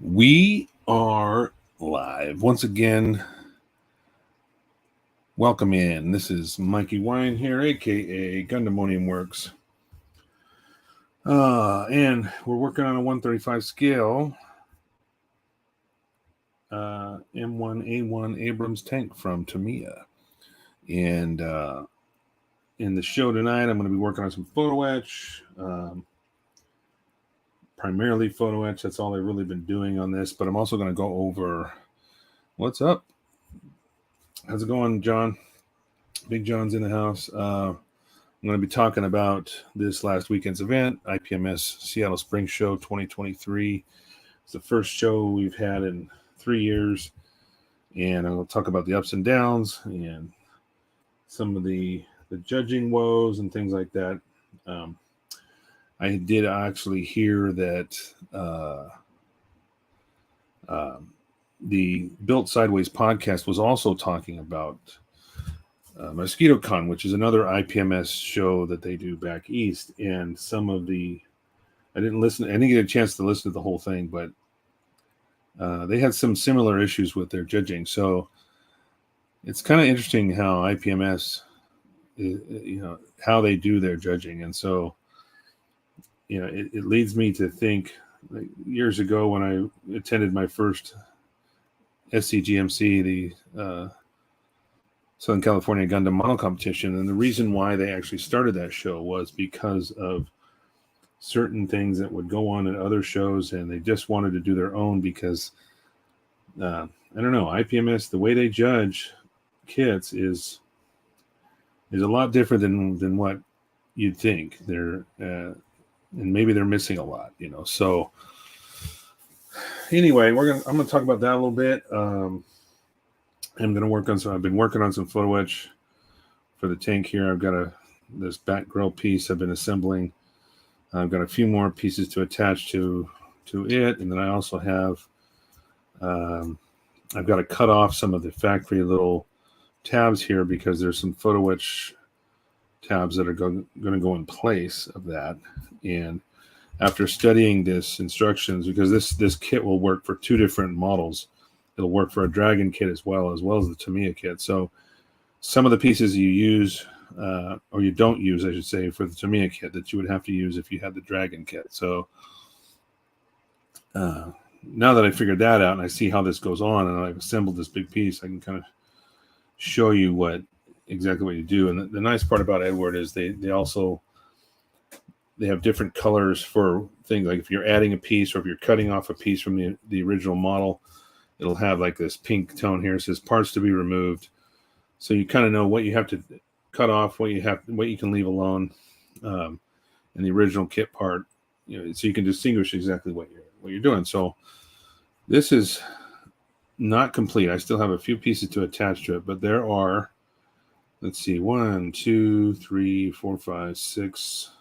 We are live once again. Welcome in. This is Mikey Wine here, aka Gundamonium Works. And we're working on a 135 scale M1A1 Abrams tank from Tamiya. And in the show tonight, I'm going to be working on some photo etch. Primarily photo etch. That's all I've really been doing on this. But I'm also going to go over what's up. How's it going, John? Big John's in the house. I'm going to be talking about this last weekend's event, IPMS Seattle Spring Show 2023. It's the first show we've had in 3 years. And I'll talk about the ups and downs and some of the judging woes and things like that. I did actually hear that the Built Sideways podcast was also talking about MosquitoCon, which is another IPMS show that they do back east. And some of I didn't get a chance to listen to the whole thing, but they had some similar issues with their judging. So it's kind of interesting how IPMS, how they do their judging. And so, it leads me to think, like, years ago when I attended my first SCGMC, the Southern California Gundam Model Competition, and the reason why they actually started that show was because of certain things that would go on at other shows, and they just wanted to do their own because, I don't know, IPMS, the way they judge kits is a lot different than what you'd think. And maybe they're missing a lot, So anyway, I'm going to talk about that a little bit. I'm going to work on I've been working on some photo etch for the tank here. I've got this back grill piece I've been assembling. I've got a few more pieces to attach to it. And then I also have, I've got to cut off some of the factory little tabs here because there's some photo etch tabs that are going to go in place of that. And after studying this instructions, because this kit will work for two different models. It'll work for a Dragon kit as well as the Tamiya kit. So some of the pieces you use, or you don't use, I should say, for the Tamiya kit that you would have to use if you had the Dragon kit. So now that I figured that out and I see how this goes on and I've assembled this big piece, I can kind of show you exactly what you do. And the nice part about Edward is they have different colors for things. Like if you're adding a piece or if you're cutting off a piece from the original model, it'll have like this pink tone here. It says parts to be removed. So you kind of know what you have to cut off, what you can leave alone, in the original kit part, so you can distinguish exactly what you're doing. So this is not complete. I still have a few pieces to attach to it, but there are, let's see, 1, 2, 3, 4, 5, 6,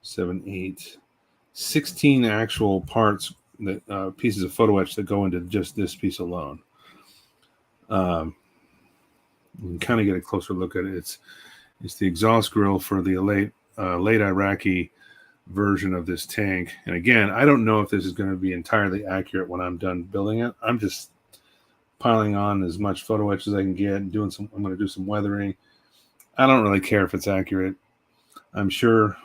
7, 8, 16 actual parts, that pieces of photo etch that go into just this piece alone. You can kind of get a closer look at it. It's the exhaust grill for the late Iraqi version of this tank. And again, I don't know if this is going to be entirely accurate when I'm done building it. I'm just piling on as much photo etch as I can get and I'm going to do some weathering. I don't really care if it's accurate. I'm sure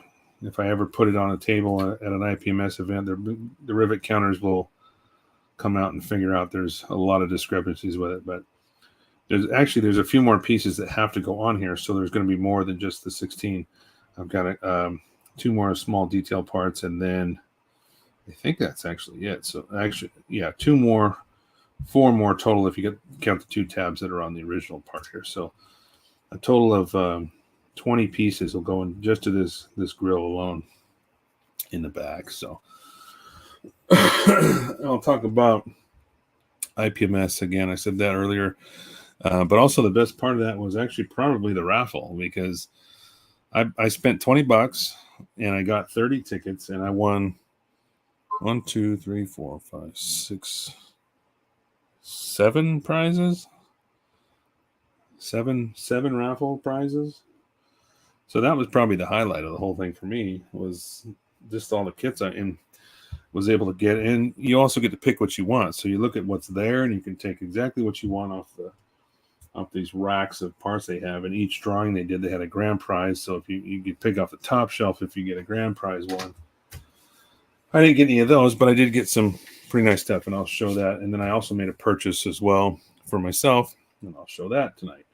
if I ever put it on a table at an IPMS event, the rivet counters will come out and figure out there's a lot of discrepancies with it. But there's a few more pieces that have to go on here, so there's going to be more than just the 16. I've got 2 more small detail parts, and then I think that's actually it. So actually, yeah, 4 more total if you count the 2 tabs that are on the original part here. So a total of 20 pieces will go in just to this grill alone in the back. So I'll talk about IPMS again. I said that earlier, but also the best part of that was actually probably the raffle, because I spent $20 and I got 30 tickets and I won 1, 2, 3, 4, 5, 6, 7 prizes. Seven raffle prizes. So that was probably the highlight of the whole thing for me, was just all the kits. And was able to get. And you also get to pick what you want. So you look at what's there, and you can take exactly what you want off these racks of parts they have. And each drawing they did, they had a grand prize. So if you could pick off the top shelf if you get a grand prize one. I didn't get any of those, but I did get some pretty nice stuff, and I'll show that. And then I also made a purchase as well for myself, and I'll show that tonight.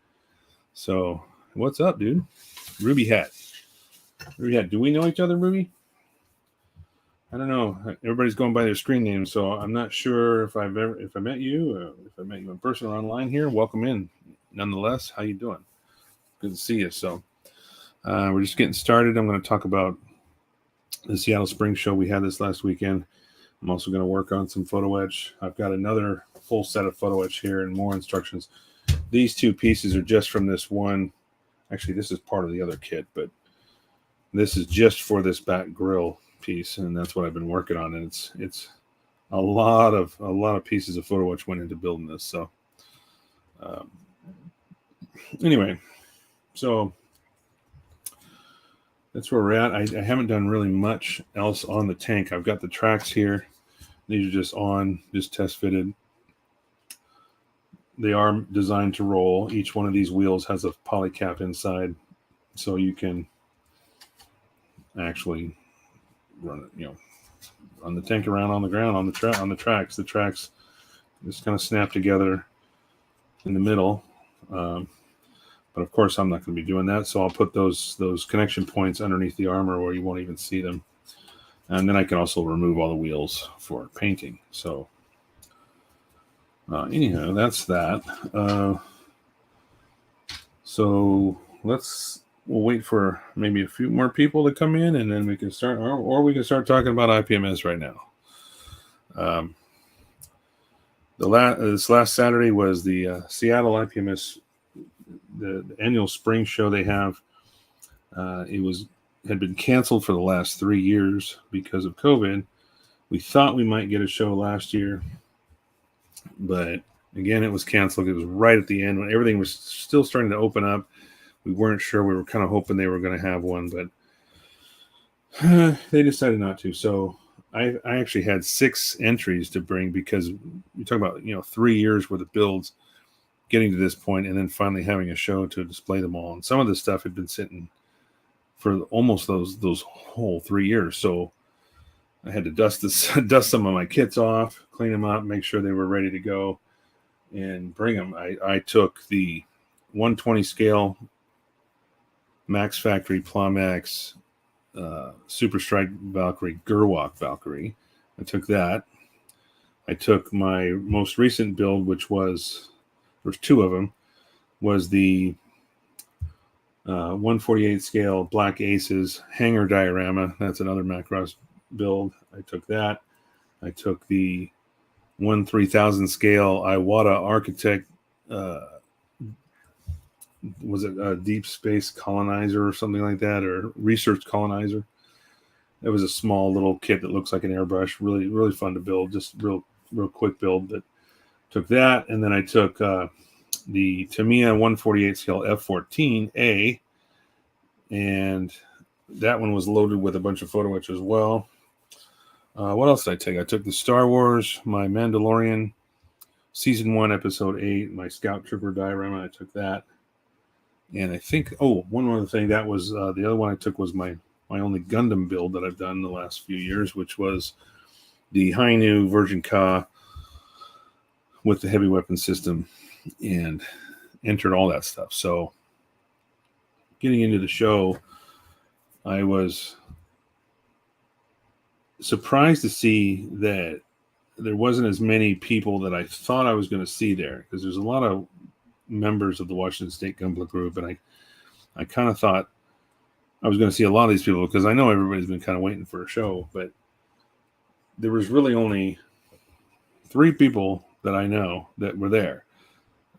So what's up, dude? Ruby Hat. Ruby Hat. Do we know each other, Ruby? I don't know. Everybody's going by their screen name, so I'm not sure if I met you, if I met you in person or online here. Welcome in, nonetheless. How you doing? Good to see you. So we're just getting started. I'm going to talk about the Seattle Spring Show. We had this last weekend. I'm also going to work on some photo etch. I've got another full set of photo etch here and more instructions. These two pieces are just from this one. Actually, this is part of the other kit, but this is just for this back grill piece, and that's what I've been working on. And it's a lot of pieces of photo etch went into building this. So anyway, so that's where we're at. I haven't done really much else on the tank. I've got the tracks here. These are just test fitted. They are designed to roll. Each one of these wheels has a poly cap inside, so you can actually run it, run the tank around on the ground on the tracks. The tracks just kind of snap together in the middle. But of course, I'm not going to be doing that, so I'll put those connection points underneath the armor where you won't even see them. And then I can also remove all the wheels for painting. So anyhow, that's that. So we'll wait for maybe a few more people to come in, and then we can start, or we can start talking about IPMS right now. This last Saturday was the Seattle IPMS, the annual spring show they have. It had been canceled for the last 3 years because of COVID. We thought we might get a show last year, but again, it was canceled. It was right at the end when everything was still starting to open up. We weren't sure. We were kind of hoping they were going to have one, but they decided not to. So I actually had 6 entries to bring, because you talk about 3 years worth of builds getting to this point, and then finally having a show to display them all. And some of this stuff had been sitting for almost those whole 3 years. So I had to dust some of my kits off, clean them up, make sure they were ready to go, and bring them. I took the 120 scale Max Factory Plamax Super Strike Valkyrie Gerwalk Valkyrie. I took that. I took my most recent build, which was, there's 2 of them, was the 148 scale Black Aces Hanger Diorama. That's another Macross build. I took that. I took the 3000 scale Iwata Architect, was it a Deep Space Colonizer or something like that, or Research Colonizer? It was a small little kit that looks like an airbrush. Really, really fun to build. Just real quick build. But took that, and then I took the Tamiya 148 scale F14A, and that one was loaded with a bunch of photo etch as well. What else did I take? I took the Star Wars, my Mandalorian Season 1, Episode 8, my Scout Trooper diorama. I took that. And I think, one other thing, that was the other one I took was my only Gundam build that I've done in the last few years, which was the Hainu Virgin Ka with the heavy weapon system, and entered all that stuff. So getting into the show, I was surprised to see that there wasn't as many people that I thought I was going to see there, because there's a lot of members of the Washington State Gunpla group, and I kind of thought I was going to see a lot of these people, because I know everybody's been kind of waiting for a show, but there was really only 3 people that I know that were there,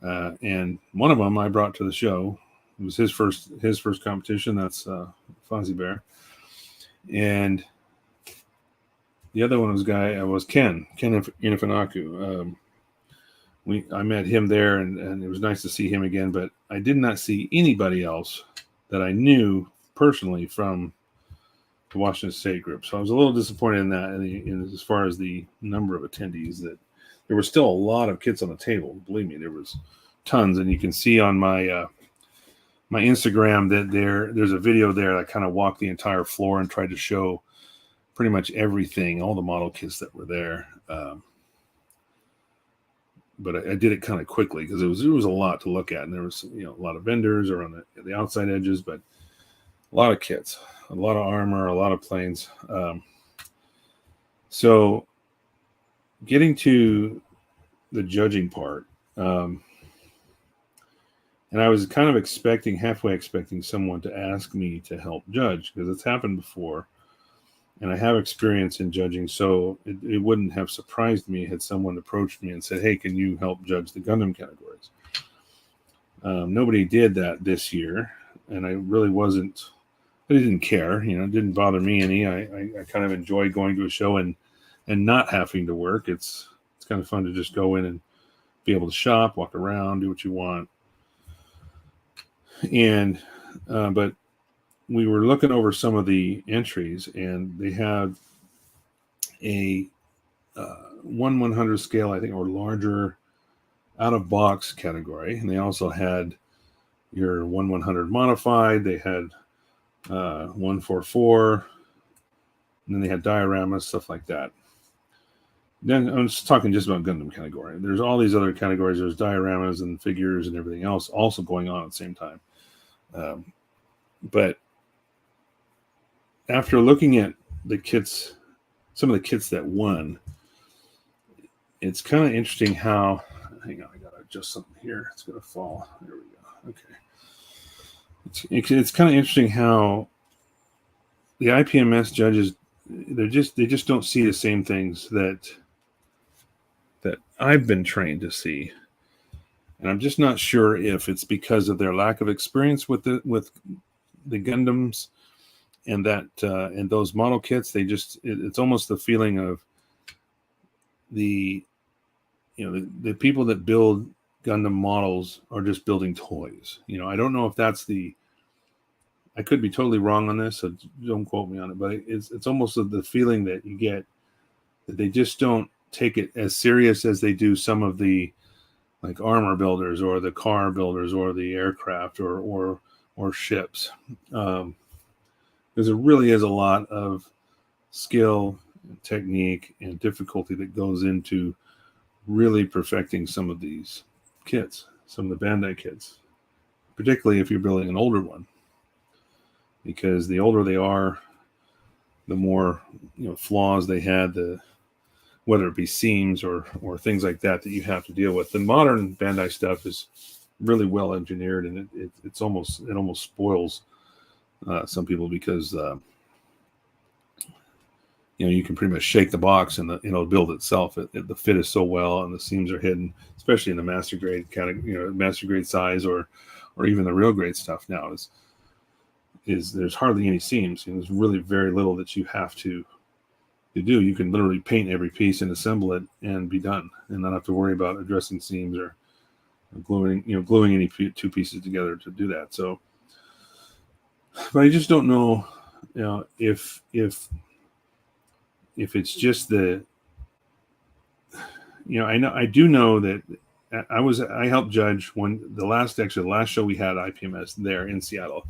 and one of them I brought to the show. It was his first competition. That's Fonzie Bear, and the other one was Ken Inafanaku. I met him there, and it was nice to see him again. But I did not see anybody else that I knew personally from the Washington State group. So I was a little disappointed in that, in as far as the number of attendees, that there were still a lot of kits on the table. Believe me, there was tons, and you can see on my my Instagram that there's a video there that kind of walked the entire floor and tried to show pretty much everything, all the model kits that were there. But I did it kind of quickly because it was a lot to look at, and there was a lot of vendors around the outside edges, but a lot of kits, a lot of armor, a lot of planes. So getting to the judging part, and I was kind of halfway expecting someone to ask me to help judge, because it's happened before, and I have experience in judging, so it wouldn't have surprised me had someone approached me and said, hey, can you help judge the Gundam categories? Nobody did that this year, and I really I didn't care. It didn't bother me any. I kind of enjoy going to a show and not having to work. It's kind of fun to just go in and be able to shop, walk around, do what you want. And but we were looking over some of the entries, and they had a 1/100 scale, I think, or larger out of box category, and they also had your 1/100 modified. They had 144, and then they had dioramas, stuff like that. Then I'm just talking just about Gundam category. There's all these other categories. There's dioramas and figures and everything else also going on at the same time. But after looking at the kits, some of the kits that won, it's kind of interesting how, hang on, I got to adjust something here. It's going to fall. There we go. Okay. It's kind of interesting how the IPMS judges, they just don't see the same things that I've been trained to see. And I'm just not sure if it's because of their lack of experience with the Gundams and and those model kits. It's almost the feeling of the people that build Gundam models are just building toys. I don't know if that's I could be totally wrong on this, so don't quote me on it, but it's almost the feeling that you get that they just don't take it as serious as they do some of the like armor builders or the car builders or the aircraft or ships. Because there really is a lot of skill, and technique, and difficulty that goes into really perfecting some of these kits, some of the Bandai kits, particularly if you're building an older one. Because the older they are, the more flaws they had, whether it be seams or things like that you have to deal with. The modern Bandai stuff is really well engineered, and it almost spoils some people because you can pretty much shake the box and it'll build itself. The fit is so well, and the seams are hidden, especially in the master grade master grade size or even the real grade stuff now is there's hardly any seams. There's really very little that you have to do. You can literally paint every piece and assemble it and be done, and not have to worry about addressing seams or gluing any two pieces together to do that. So, but I just don't know, if it's just I do know that I helped judge the last show we had at IPMS there in Seattle.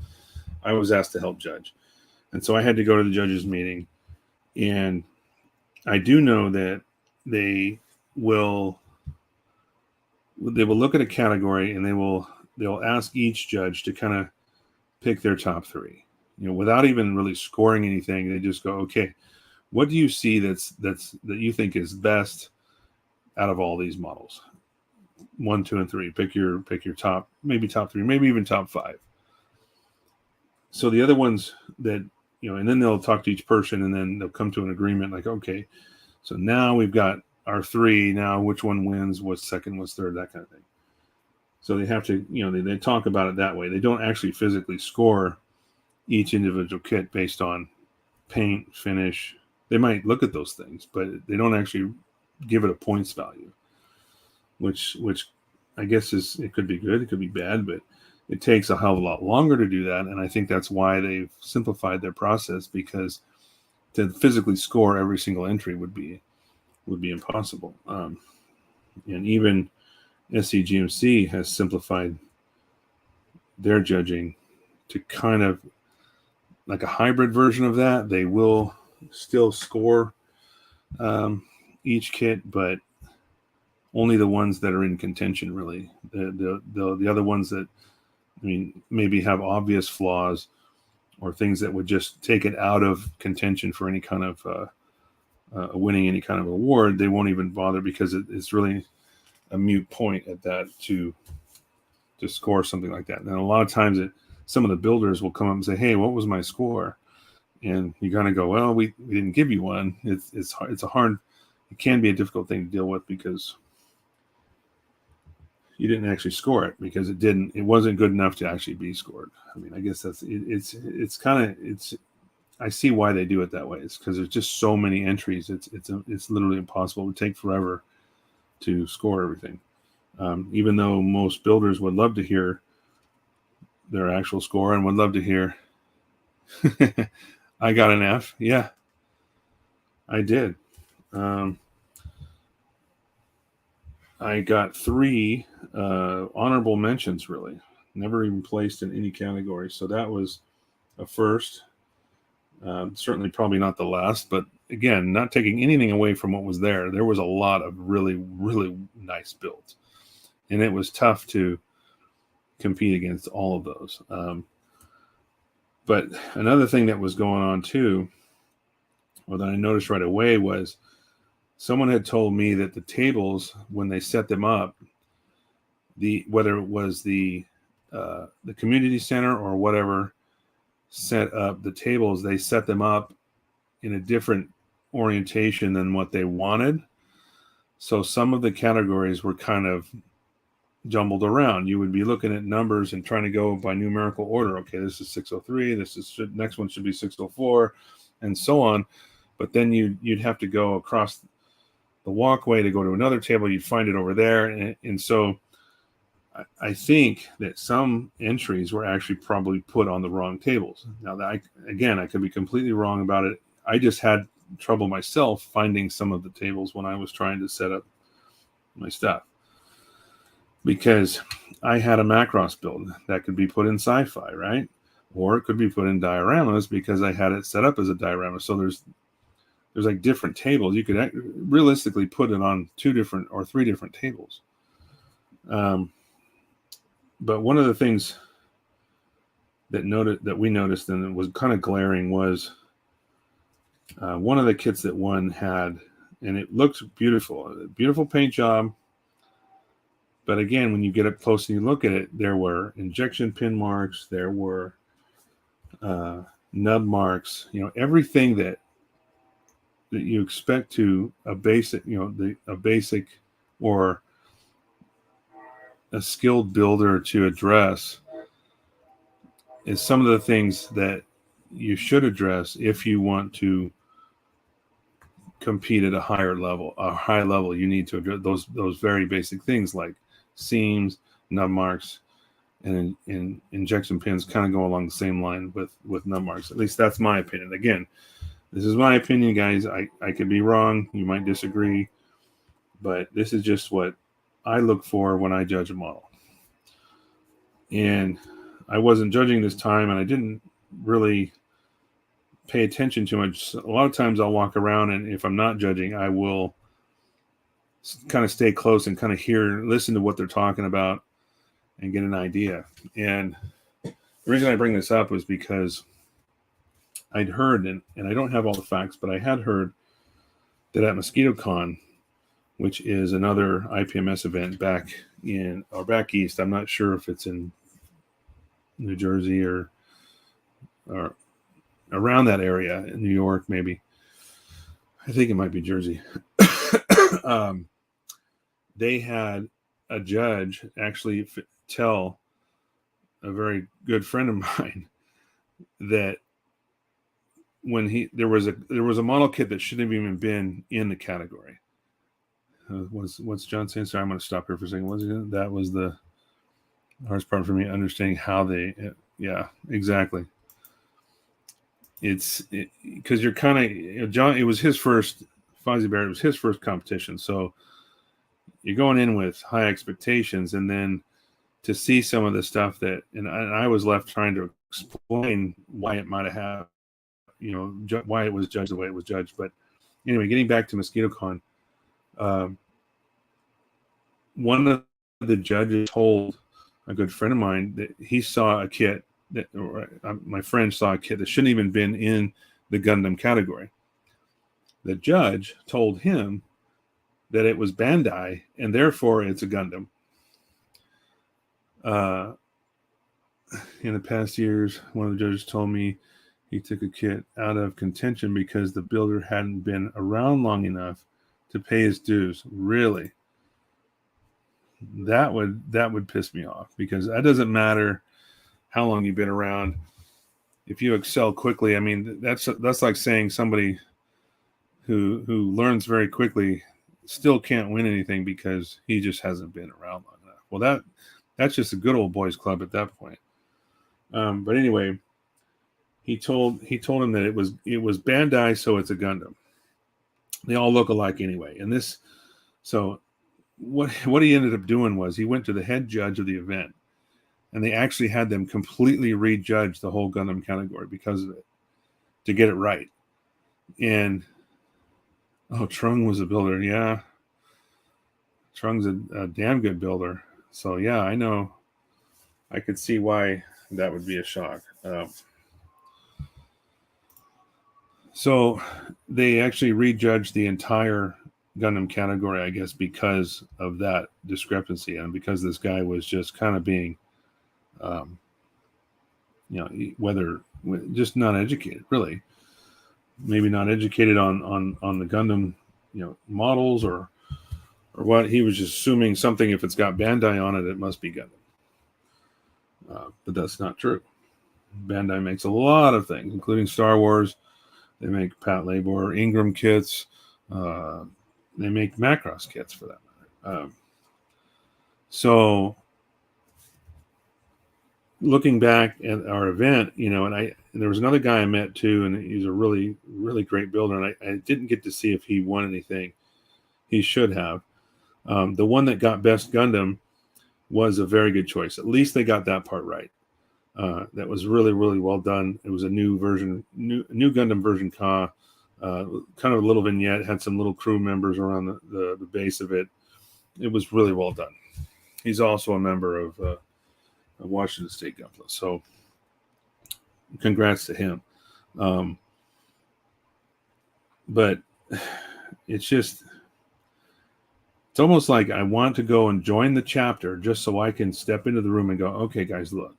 I was asked to help judge, and so I had to go to the judges meeting, and I do know that they will look at a category and they'll ask each judge to kind of pick their top three, without even really scoring anything. They just go, okay, what do you see that you think is best out of all these models? 1, 2, and 3. Pick your top, maybe top 3, maybe even top 5. So the other ones that, and then they'll talk to each person, and then they'll come to an agreement like, okay, so now we've got our 3. Now which one wins? What's second? What's third? That kind of thing. So they have to, they talk about it that way. They don't actually physically score each individual kit based on paint, finish. They might look at those things, but they don't actually give it a points value, which I guess it could be good, it could be bad, but it takes a hell of a lot longer to do that. And I think that's why they've simplified their process, because to physically score every single entry would be impossible. And even SCGMC has simplified their judging to kind of like a hybrid version of that. They will still score each kit, but only the ones that are in contention, really. The other ones that, I mean, maybe have obvious flaws or things that would just take it out of contention for any kind of winning any kind of award, they won't even bother, because it's really a moot point at that to score something like that. And a lot of times some of the builders will come up and say, hey, what was my score? And you kind of go, well, we didn't give you one. It can be a difficult thing to deal with, because you didn't actually score it, because it wasn't good enough to actually be scored. I mean, I guess I see why they do it that way. It's because there's just so many entries. It's literally impossible. It would take forever to score everything. Even though most builders would love to hear their actual score and would love to hear, I got an F. Yeah, I did. I got 3 honorable mentions, really. Never even placed in any category. So that was a first. Certainly probably not the last, but again, not taking anything away from what was there. There was a lot of really, really nice builds. And it was tough to compete against all of those. But another thing that was going on too, or that I noticed right away, was someone had told me that the tables, when they set them up, whether it was the community center or whatever set up the tables, they set them up in a different orientation than what they wanted. So some of the categories were kind of jumbled around. You would be looking at numbers and trying to go by numerical order. Okay, this is 603. Next one should be 604, and so on. But then you'd have to go across the walkway to go to another table. You'd find it over there, and so I think that some entries were actually probably put on the wrong tables. Now, I could be completely wrong about it. I just had trouble myself finding some of the tables when I was trying to set up my stuff, because I had a Macross build that could be put in sci-fi, right? Or it could be put in dioramas, because I had it set up as a diorama. So there's like different tables. You could realistically put it on 2 different or 3 different tables. But one of the things that we noticed, and it was kind of glaring, was one of the kits that won had, and it looked beautiful, a beautiful paint job. But again, when you get up close and you look at it, there were injection pin marks, there were nub marks, everything that you expect to a basic, a basic or a skilled builder to address, is some of the things that you should address if you want to compete at a high level. You need to address those very basic things like seams, nub marks, and injection pins kind of go along the same line with nub marks. At least that's my opinion. Again, this is my opinion, guys. I could be wrong. You might disagree, but this is just what I look for when I judge a model. And I wasn't judging this time, and I didn't really pay attention too much. A lot of times I'll walk around, and if I'm not judging, I will kind of stay close and kind of listen to what they're talking about and get an idea. And the reason I bring this up was because I'd heard, and I don't have all the facts, but I had heard that at MosquitoCon, which is another IPMS event back east. I'm not sure if it's in New Jersey or around that area, in New York, maybe. I think it might be Jersey. They had a judge actually tell a very good friend of mine that when there was a model kit that shouldn't have even been in the category. What's John saying? Sorry, I'm going to stop here for a second. That was the hardest part for me, understanding how they. Yeah, exactly. because you're kind of John. It was his first Fozzie Bear. It was his first competition, so you're going in with high expectations, and then to see some of the stuff and I was left trying to explain why it might have, why it was judged the way it was judged. But anyway, getting back to MosquitoCon, one of the judges told a good friend of mine that he saw a kit my friend saw a kit that shouldn't even been in the Gundam category. The judge told him that it was Bandai and therefore it's a Gundam. In the past years, one of the judges told me he took a kit out of contention because the builder hadn't been around long enough to pay his dues. Really? That would piss me off, because that doesn't matter how long you've been around. If you excel quickly, I mean, that's like saying somebody who learns very quickly still can't win anything because he just hasn't been around long enough. Well, that's just a good old boys club at that point. But anyway, he told him that it was Bandai, so it's a Gundam. They all look alike anyway. And so what he ended up doing was he went to the head judge of the event, and they actually had them completely rejudge the whole Gundam category because of it, to get it right. And Trung was a builder. Yeah, Trung's a damn good builder. So yeah, I know. I could see why that would be a shock. So they actually rejudged the entire Gundam category, I guess, because of that discrepancy, and because this guy was just kind of being, whether just not educated, really, maybe not educated on the Gundam, models or what. He was just assuming something, if it's got Bandai on it, it must be Gundam. But that's not true. Bandai makes a lot of things, including Star Wars. They make Pat Labor, Ingram kits. They make Macross kits, for that matter. So looking back at our event, and there was another guy I met too, and he's a really, really great builder, and I didn't get to see if he won anything. He should have. The one that got Best Gundam was a very good choice. At least they got that part right. That was really, really well done. It was a new version, new Gundam version Ka, kind of a little vignette, had some little crew members around the base of it. It was really well done. He's also a member of Washington State Gunpla, so congrats to him. But it's almost like I want to go and join the chapter just so I can step into the room and go, okay, guys, look,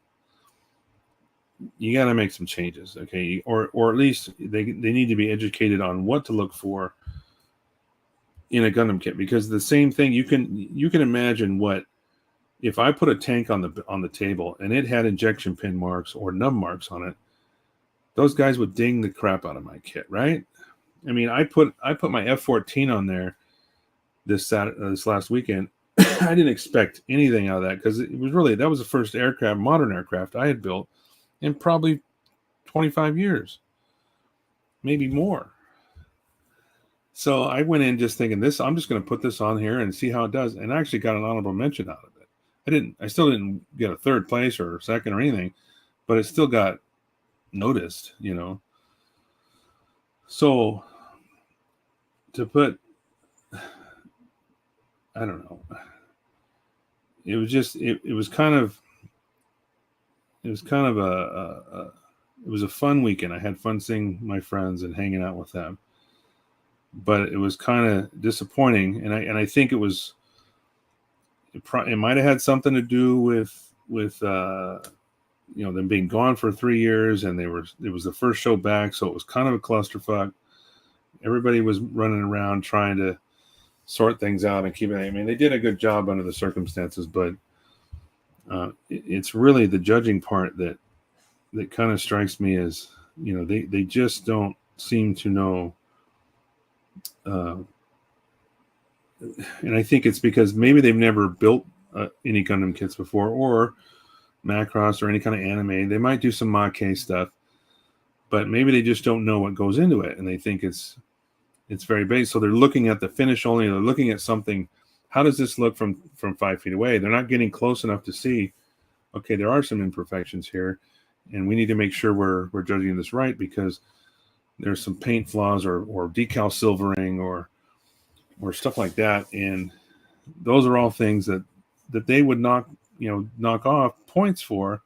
you got to make some changes, okay? Or at least they need to be educated on what to look for in a Gundam kit, because the same thing you can imagine what if I put a tank on the table and it had injection pin marks or nub marks on it, those guys would ding the crap out of my kit, right? I mean, I put my F-14 on there this last weekend. I didn't expect anything out of that, because that was the first modern aircraft I had built in probably 25 years, maybe more. So I went in just thinking I'm just going to put this on here and see how it does. And I actually got an honorable mention out of it. I still didn't get a third place or second or anything, but it still got noticed, So to put, I don't know. It was just, it was kind of a fun weekend. I had fun seeing my friends and hanging out with them, but it was kind of disappointing. And I think it might have had something to do with them being gone for 3 years, and it was the first show back. So it was kind of a clusterfuck. Everybody was running around trying to sort things out and keep it. I mean, they did a good job under the circumstances, but it's really the judging part that kind of strikes me as, they just don't seem to know. And I think it's because maybe they've never built any Gundam kits before, or Macross, or any kind of anime. They might do some Maquet stuff, but maybe they just don't know what goes into it, and they think it's very basic. So they're looking at the finish only. They're looking at something. How does this look from 5 feet away? They're not getting close enough to see, okay, there are some imperfections here, and we need to make sure we're judging this right, because there's some paint flaws or decal silvering or stuff like that. And those are all things that they would knock off points for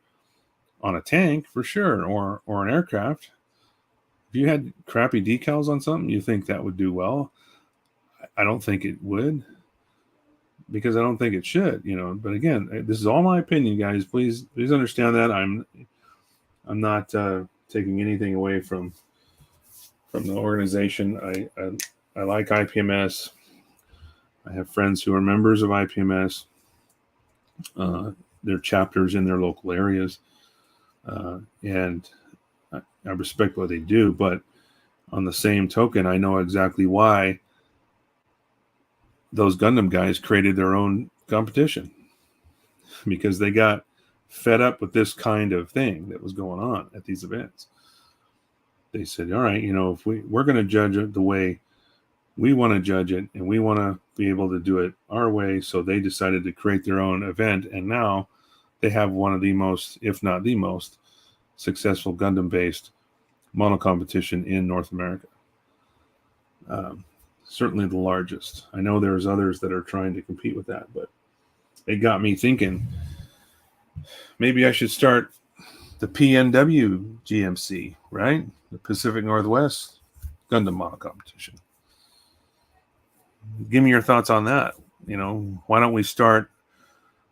on a tank for sure, or an aircraft. If you had crappy decals on something, you think that would do well? I don't think it would, because I don't think it should, But again, this is all my opinion, guys. Please understand that I'm not taking anything away from the organization. I like IPMS. I have friends who are members of IPMS. Their chapters in their local areas, and I respect what they do. But on the same token, I know exactly why those Gundam guys created their own competition, because they got fed up with this kind of thing that was going on at these events. They said, all right, if we're going to judge it the way we want to judge it, and we want to be able to do it our way. So they decided to create their own event, and now they have one of the most, if not the most, successful Gundam-based model competition in North America. Certainly the largest. I know there's others that are trying to compete with that, but it got me thinking, maybe I should start the PNW GMC, right? The Pacific Northwest Gundam model competition. Give me your thoughts on that. Why don't we start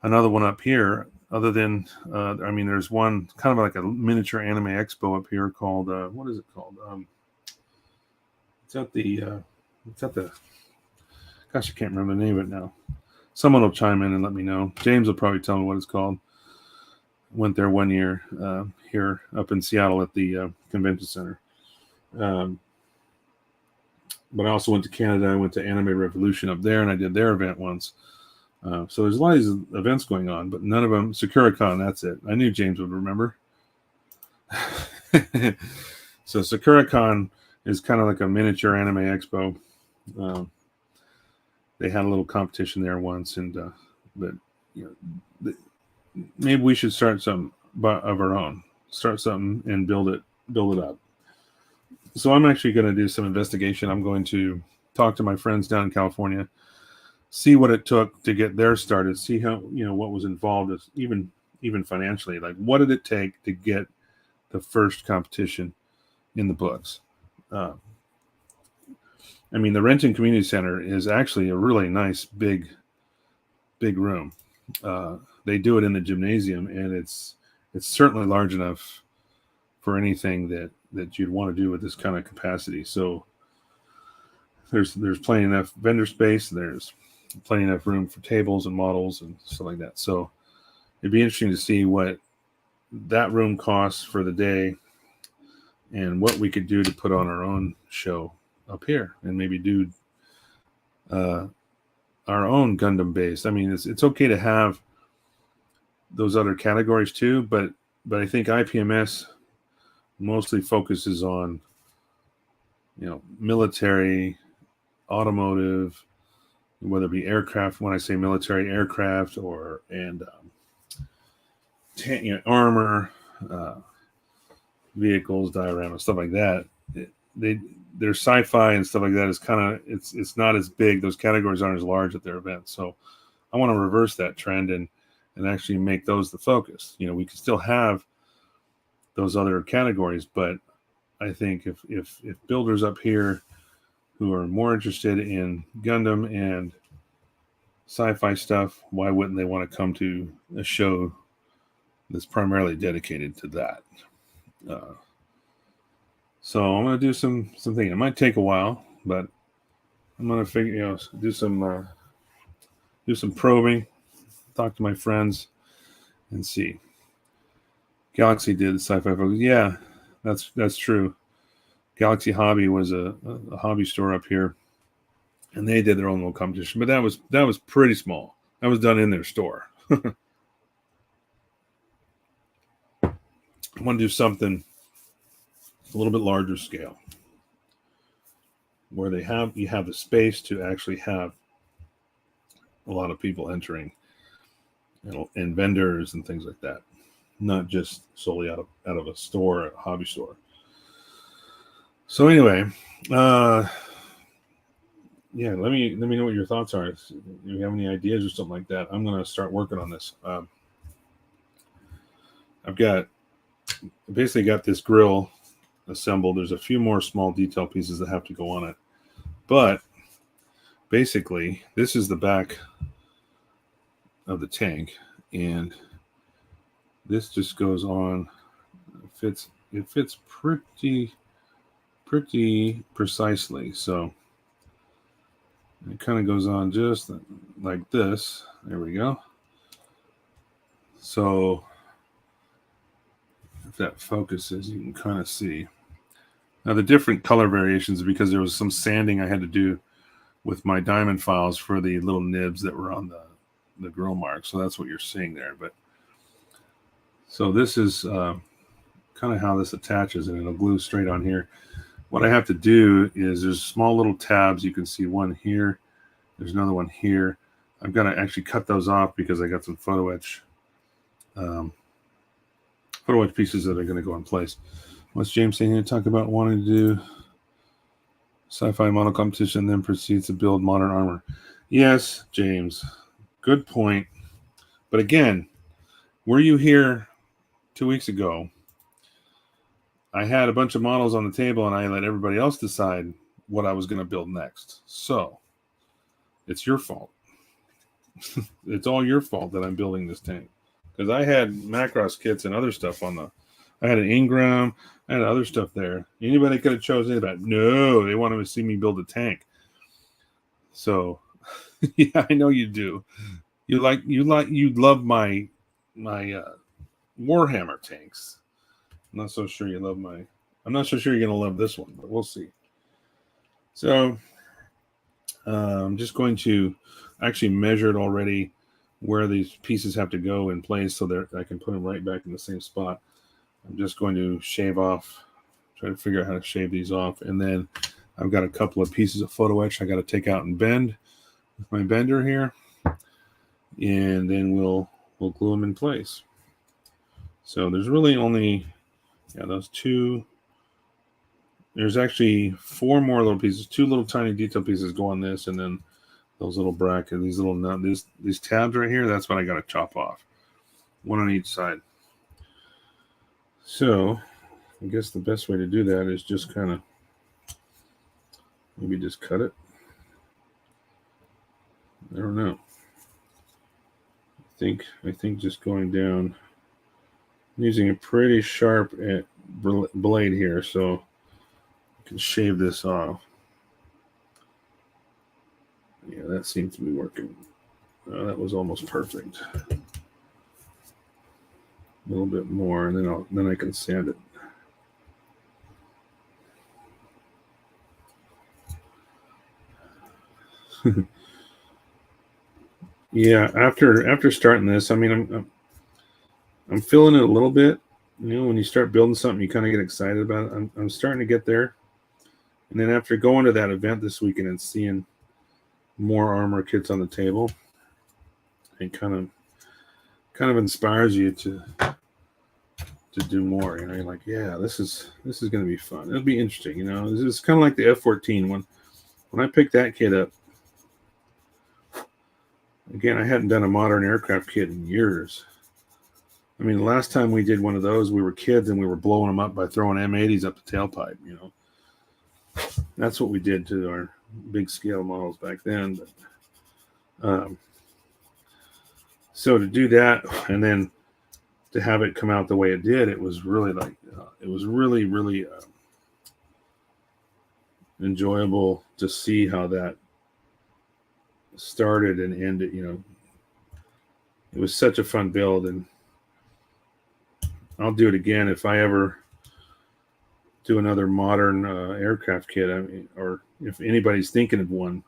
another one up here? Other than, there's one kind of like a miniature anime expo up here called, what is it called? It's at the, gosh, I can't remember the name of it now. Someone will chime in and let me know. James will probably tell me what it's called. Went there one year here up in Seattle at the convention center. But I also went to Canada. I went to Anime Revolution up there, and I did their event once. So there's a lot of these events going on, but none of them. SakuraCon, that's it. I knew James would remember. So SakuraCon is kind of like a miniature anime expo. They had a little competition there once, and but maybe we should start something of our own. Start something and build it up. So I'm actually going to do some investigation. I'm going to talk to my friends down in California, see what it took to get theirs started, see how, what was involved, as even financially. Like, what did it take to get the first competition in the books? The Renton Community Center is actually a really nice, big room. They do it in the gymnasium, and it's certainly large enough for anything that you'd want to do with this kind of capacity. So there's plenty enough vendor space. There's plenty enough room for tables and models and stuff like that. So it'd be interesting to see what that room costs for the day, and what we could do to put on our own show up here, and maybe do our own Gundam base. It's okay to have those other categories too, but I think IPMS mostly focuses on, military, automotive, whether it be aircraft. When I say military, aircraft, armor, vehicles, dioramas, stuff like that. Their sci-fi and stuff like that is kind of, it's not as big. Those categories aren't as large at their events. So I want to reverse that trend and actually make those the focus. We can still have those other categories, but I think if builders up here who are more interested in Gundam and sci-fi stuff, why wouldn't they want to come to a show that's primarily dedicated to that? So I'm going to do some thinking. It might take a while, but I'm going to do some probing, talk to my friends, and see. Galaxy did the sci-fi focus. Yeah, that's true. Galaxy Hobby was a hobby store up here, and they did their own little competition, but that was pretty small. That was done in their store. I want to do something a little bit larger scale, where you have the space to actually have a lot of people entering, and vendors and things like that, not just solely out of a store, a hobby store. So anyway, yeah, let me know what your thoughts are. If you have any ideas or something like that, I'm going to start working on this. I've basically got this grill assembled. There's a few more small detail pieces that have to go on it, but basically this is the back of the tank, and this just goes on. It fits pretty precisely. So it kind of goes on just like this. There we go. So if that focuses, you can kind of see. Now the different color variations, because there was some sanding I had to do with my diamond files for the little nibs that were on the grill mark. So that's what you're seeing there. But so this is kind of how this attaches, and it'll glue straight on here. What I have to do is there's small little tabs. You can see one here. There's another one here. I've got to actually cut those off because I got some photo etch pieces that are going to go in place. What's James saying here? Talk about wanting to do sci-fi model competition, then proceeds to build modern armor. Yes, James. Good point. But again, were you here 2 weeks ago? I had a bunch of models on the table, and I let everybody else decide what I was going to build next. So it's your fault. It's all your fault that I'm building this tank, because I had Macross kits and other stuff I had an Ingram, I had other stuff there. Anybody could have chosen that. No, they wanted to see me build a tank. So yeah, I know you do. You love my Warhammer tanks. I'm not so sure you're going to love this one, but we'll see. So I'm just going to actually measure it already where these pieces have to go in place so that I can put them right back in the same spot. I'm just going to try to figure out how to shave these off. And then I've got a couple of pieces of photo etch I got to take out and bend with my bender here. And then we'll glue them in place. So there's really only those two. There's actually 4 more little pieces, 2 little tiny detail pieces go on this, and then those little brackets, these tabs right here, that's what I got to chop off. 1 on each side. So I guess the best way to do that is just kind of maybe just cut it. I don't know. I think just going down, I'm using a pretty sharp blade here, so I can shave this off. Yeah, that seems to be working. That was almost perfect. A little bit more, and then I can sand it. Yeah, after starting this, I mean, I'm feeling it a little bit. When you start building something, you kind of get excited about it. I'm starting to get there. And then after going to that event this weekend and seeing more armor kits on the table, it kind of inspires you to do more. You're like, yeah, this is going to be fun. It'll be interesting. This is kind of like the F-14 one. When I picked that kit up, again, I hadn't done a modern aircraft kit in years. I mean, the last time we did one of those, we were kids and we were blowing them up by throwing M80s up the tailpipe. That's what we did to our big scale models back then. But so to do that and then to have it come out the way it did, it was really really enjoyable to see how that started and ended. It was such a fun build, and I'll do it again if I ever do another modern aircraft kit. Or if anybody's thinking of one,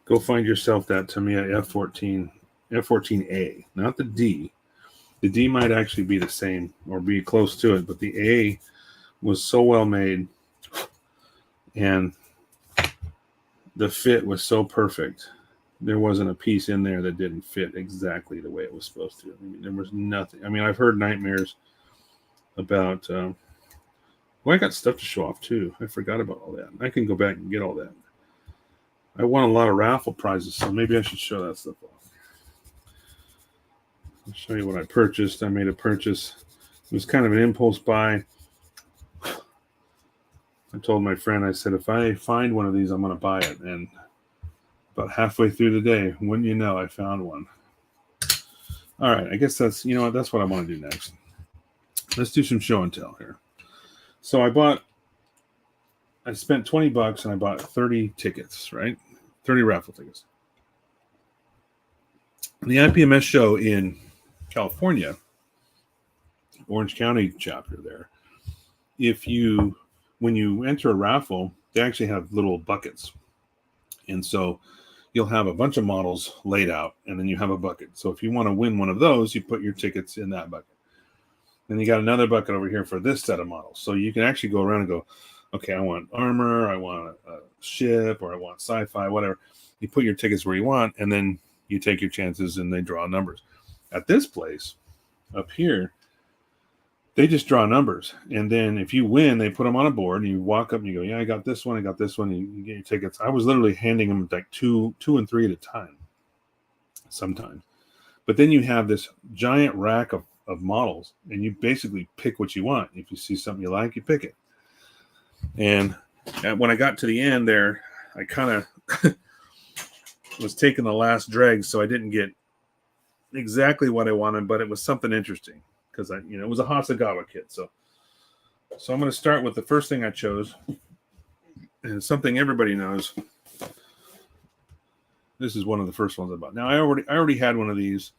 go find yourself that Tamiya F-14A, not the D. The D might actually be the same or be close to it, but the A was so well made, and the fit was so perfect. There wasn't a piece in there that didn't fit exactly the way it was supposed to. I mean, there was nothing. I mean, I've heard nightmares about. Well, I got stuff to show off too. I forgot about all that. I can go back and get all that. I won a lot of raffle prizes, so maybe I should show that stuff off. I'll show you what I purchased. I made a purchase. It was kind of an impulse buy. I told my friend, I said, if I find one of these, I'm going to buy it. And about halfway through the day, wouldn't you know, I found one. All right, I guess that's, you know what, that's what I want to do next. Let's do some show and tell here. So I spent $20 and I bought 30 tickets, right? 30 raffle tickets. The IPMS show in California, Orange County chapter there, when you enter a raffle, they actually have little buckets. And so you'll have a bunch of models laid out, and then you have a bucket. So if you want to win one of those, you put your tickets in that bucket. Then you got another bucket over here for this set of models. So you can actually go around and go, okay, I want armor, I want a ship, or I want sci-fi, whatever. You put your tickets where you want, and then you take your chances, and they draw numbers. At this place, up here, they just draw numbers. And then if you win, they put them on a board, and you walk up and you go, yeah, I got this one, and you get your tickets. I was literally handing them like two and three at a time sometimes. But then you have this giant rack of models, and you basically pick what you want. If you see something you like, you pick it. And when I got to the end there, I kind of was taking the last drag, so I didn't get exactly what I wanted, but it was something interesting. Because it was a Hasagawa kit. So I'm going to start with the first thing I chose, and it's something everybody knows. This is one of the first ones I bought. Now I already had one of these.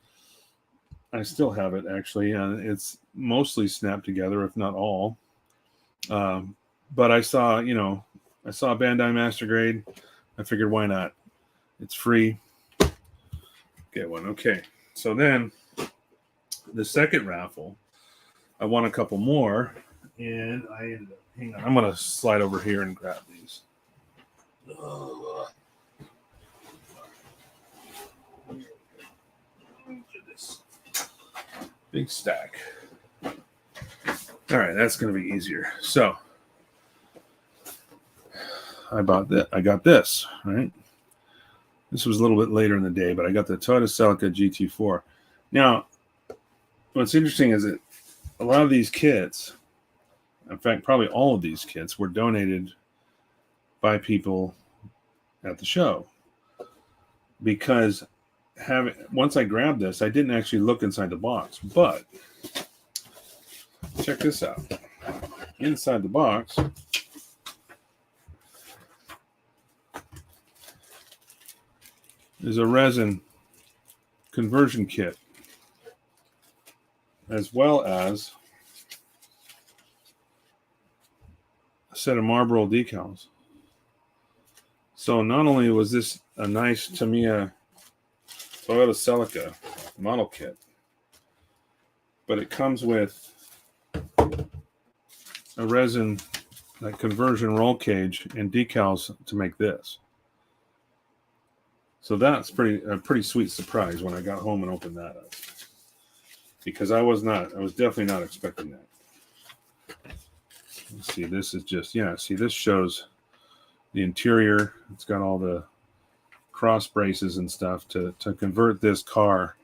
I still have it actually, and it's mostly snapped together, if not all. But I saw Bandai Master Grade. I figured, why not? It's free. Get one. Okay. So then, the second raffle, I won a couple more, and I ended up, hang on, I'm going to slide over here and grab these. Big stack. All right, that's going to be easier. So, I got this, right? This was a little bit later in the day, but I got the Toyota Celica GT4. Now, what's interesting is that a lot of these kits, in fact, probably all of these kits, were donated by people at the show. Because once I grabbed this, I didn't actually look inside the box. But check this out. Inside the box, is a resin conversion kit, as well as a set of Marlboro decals. So not only was this a nice Tamiya Toyota Celica model kit, but it comes with a resin, like conversion roll cage, and decals to make this. So that's a pretty sweet surprise when I got home and opened that up. Because I was definitely not expecting that. Let's see, this is just, this shows the interior. It's got all the cross braces and stuff to convert this car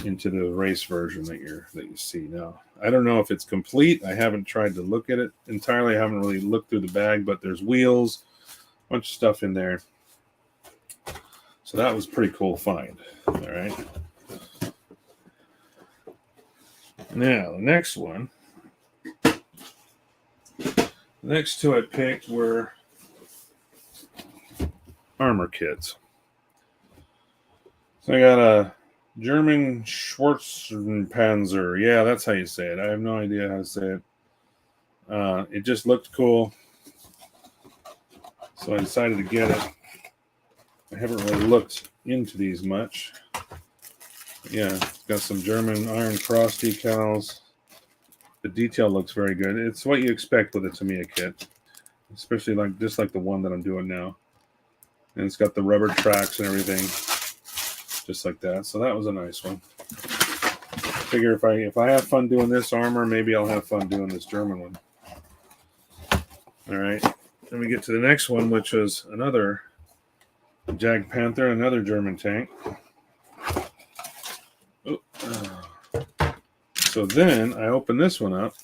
into the race version that you see now. I don't know if it's complete. I haven't tried to look at it entirely. I haven't really looked through the bag, but there's wheels, a bunch of stuff in there. So that was a pretty cool find. All right. Now, the next one. The next two I picked were armor kits. So I got a German Schwarzenpanzer. Yeah, that's how you say it. I have no idea how to say it. It just looked cool. So I decided to get it. I haven't really looked into these much. Yeah, it's got some German Iron Cross decals. The detail looks very good. It's what you expect with a Tamiya kit, especially just like the one that I'm doing now. And it's got the rubber tracks and everything, just like that. So that was a nice one. I figure if I have fun doing this armor, maybe I'll have fun doing this German one. All right. Then we get to the next one, which was another Jag Panther, another German tank. So then I open this one up,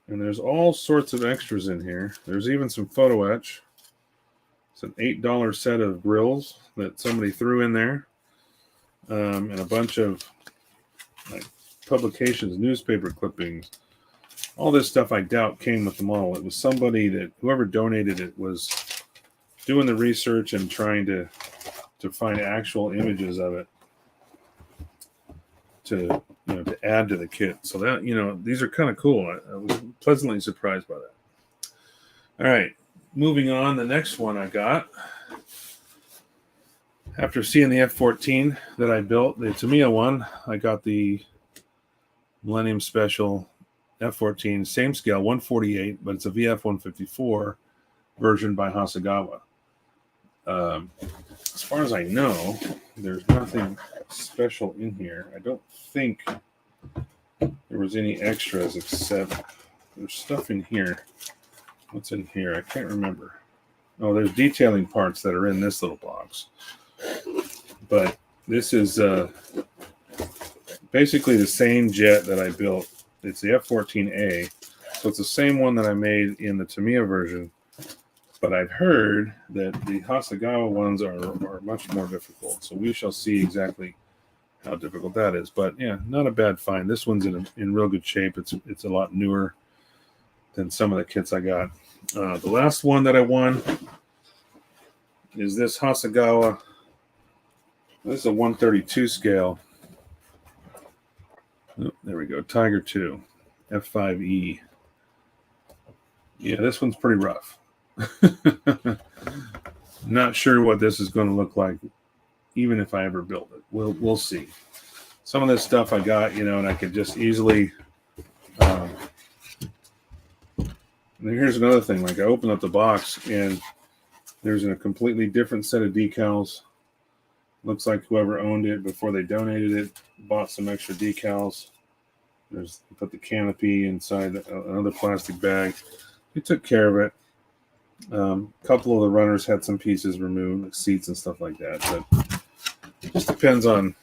and there's all sorts of extras in here. There's even some photo etch. It's an $8 set of grills that somebody threw in there, and a bunch of publications, newspaper clippings. All this stuff I doubt came with the model. It was somebody that whoever donated it was doing the research and trying to find actual images of it to add to the kit. So that these are kind of cool. I was pleasantly surprised by that. All right, moving on. The next one I got after seeing the F-14 that I built, the Tamiya one, I got the Millennium Special F-14, same scale, 148, but it's a VF-154 version by Hasegawa. As far as I know, there's nothing special in here. I don't think there was any extras except there's stuff in here. What's in here? I can't remember. Oh, there's detailing parts that are in this little box. But this is basically the same jet that I built. It's the F-14A. So it's the same one that I made in the Tamiya version. But I've heard that the Hasegawa ones are much more difficult. So we shall see exactly how difficult that is. But yeah, not a bad find. This one's in real good shape. It's a lot newer than some of the kits I got. The last one that I won is this Hasegawa. This is a 132 scale. Oh, there we go. Tiger 2, F5E. Yeah, this one's pretty rough. Not sure what this is going to look like, even if I ever build it. We'll see. Some of this stuff I got, and I could just easily. Here's another thing. Like I opened up the box, and there's a completely different set of decals. Looks like whoever owned it before they donated it bought some extra decals. Put the canopy inside another plastic bag. He took care of it. A couple of the runners had some pieces removed, like seats and stuff like that. But it just depends on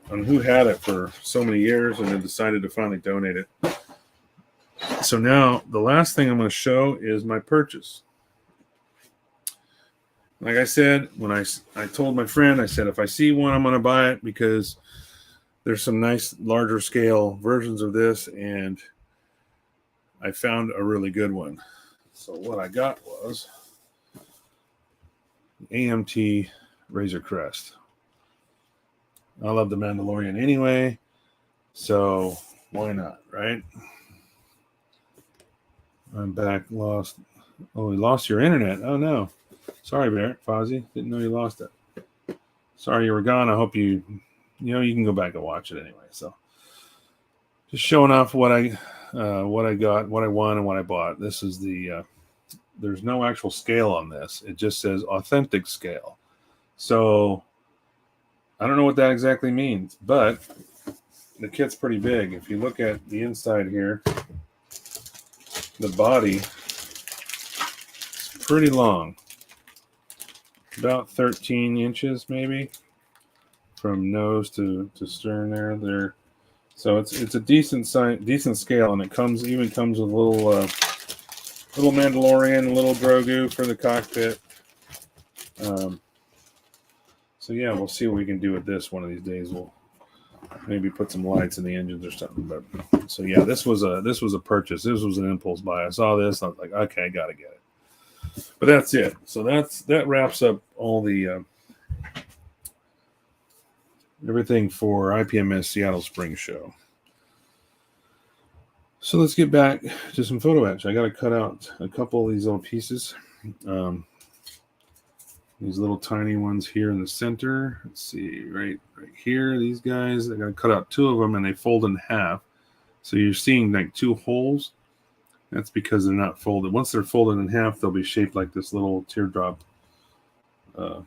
who had it for so many years and then decided to finally donate it. So now the last thing I'm going to show is my purchase. Like I said, when I told my friend, I said, if I see one, I'm going to buy it because there's some nice larger scale versions of this, and I found a really good one. So what I got was AMT Razor Crest. I love the Mandalorian anyway, so why not, right? I'm back. Lost. Oh, we lost your internet. Oh no. Sorry, Barrett, Fozzie. Didn't know you lost it. Sorry you were gone. I hope you can go back and watch it anyway. So just showing off what I got, what I won, and what I bought. This is there's no actual scale on this. It just says authentic scale. So I don't know what that exactly means, but the kit's pretty big. If you look at the inside here, the body is pretty long. About 13 inches maybe from nose to stern there. So it's a decent scale, and it comes with a little Mandalorian, a little Grogu for the cockpit. So yeah, we'll see what we can do with this one of these days. We'll maybe put some lights in the engines or something. But so yeah, this was a purchase. This was an impulse buy. I saw this, I was like, okay, I gotta get it. But that's it. So that wraps up all the everything for IPMS Seattle Spring Show. So let's get back to some photo etch. I got to cut out a couple of these little pieces. These little tiny ones here in the center. Let's see, right here, these guys. I got to cut out two of them, and they fold in half. So you're seeing like two holes. That's because they're not folded. Once they're folded in half, they'll be shaped like this little teardrop little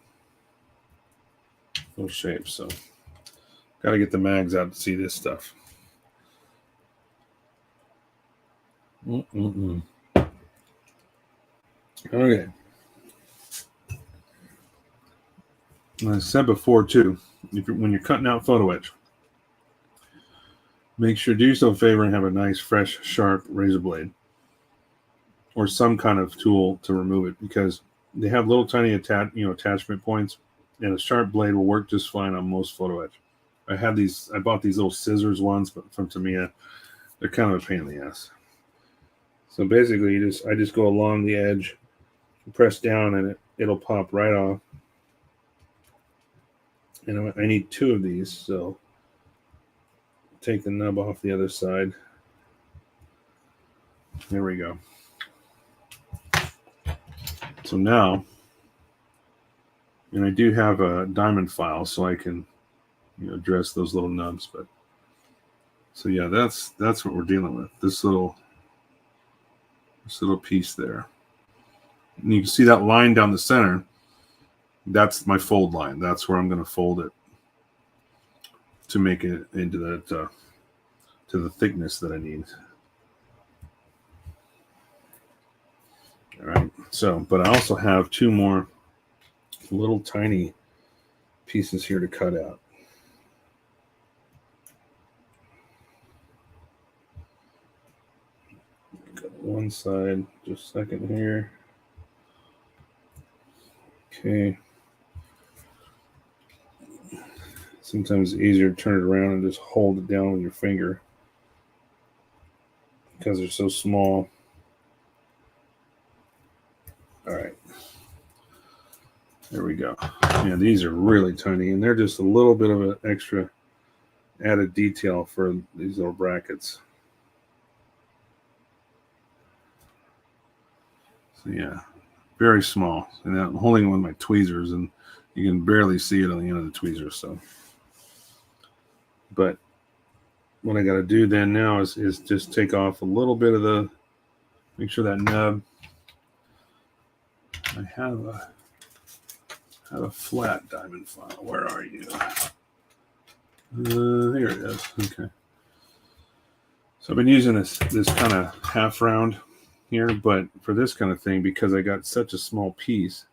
shape. So got to get the mags out to see this stuff. Okay. As I said before too, when you're cutting out photo etch, make sure, do yourself a favor and have a nice, fresh, sharp razor blade or some kind of tool to remove it, because they have little tiny attachment points, and a sharp blade will work just fine on most photo etch. I bought these little scissors ones, but from Tamiya, they're kind of a pain in the ass. So basically, I just go along the edge, press down, and it'll pop right off. And I need two of these, so take the nub off the other side. There we go. So now, and I do have a diamond file, so I can address those little nubs. But so yeah, that's what we're dealing with. This little piece there, and you can see that line down the center. That's my fold line. That's where I'm going to fold it to make it into that to the thickness that I need. All right. So, but I also have two more little tiny pieces here to cut out. Got one side, just a second here. Okay. Sometimes it's easier to turn it around and just hold it down with your finger because they're so small. All right. There we go. Yeah, these are really tiny, and they're just a little bit of an extra added detail for these little brackets. So yeah, very small. And I'm holding it with my tweezers, and you can barely see it on the end of the tweezers. So, but what I got to do then now is just take off a little bit of make sure that nub. I have a flat diamond file. Where are you? Here it is. Okay. So I've been using this kind of half round here, but for this kind of thing, because I got such a small piece,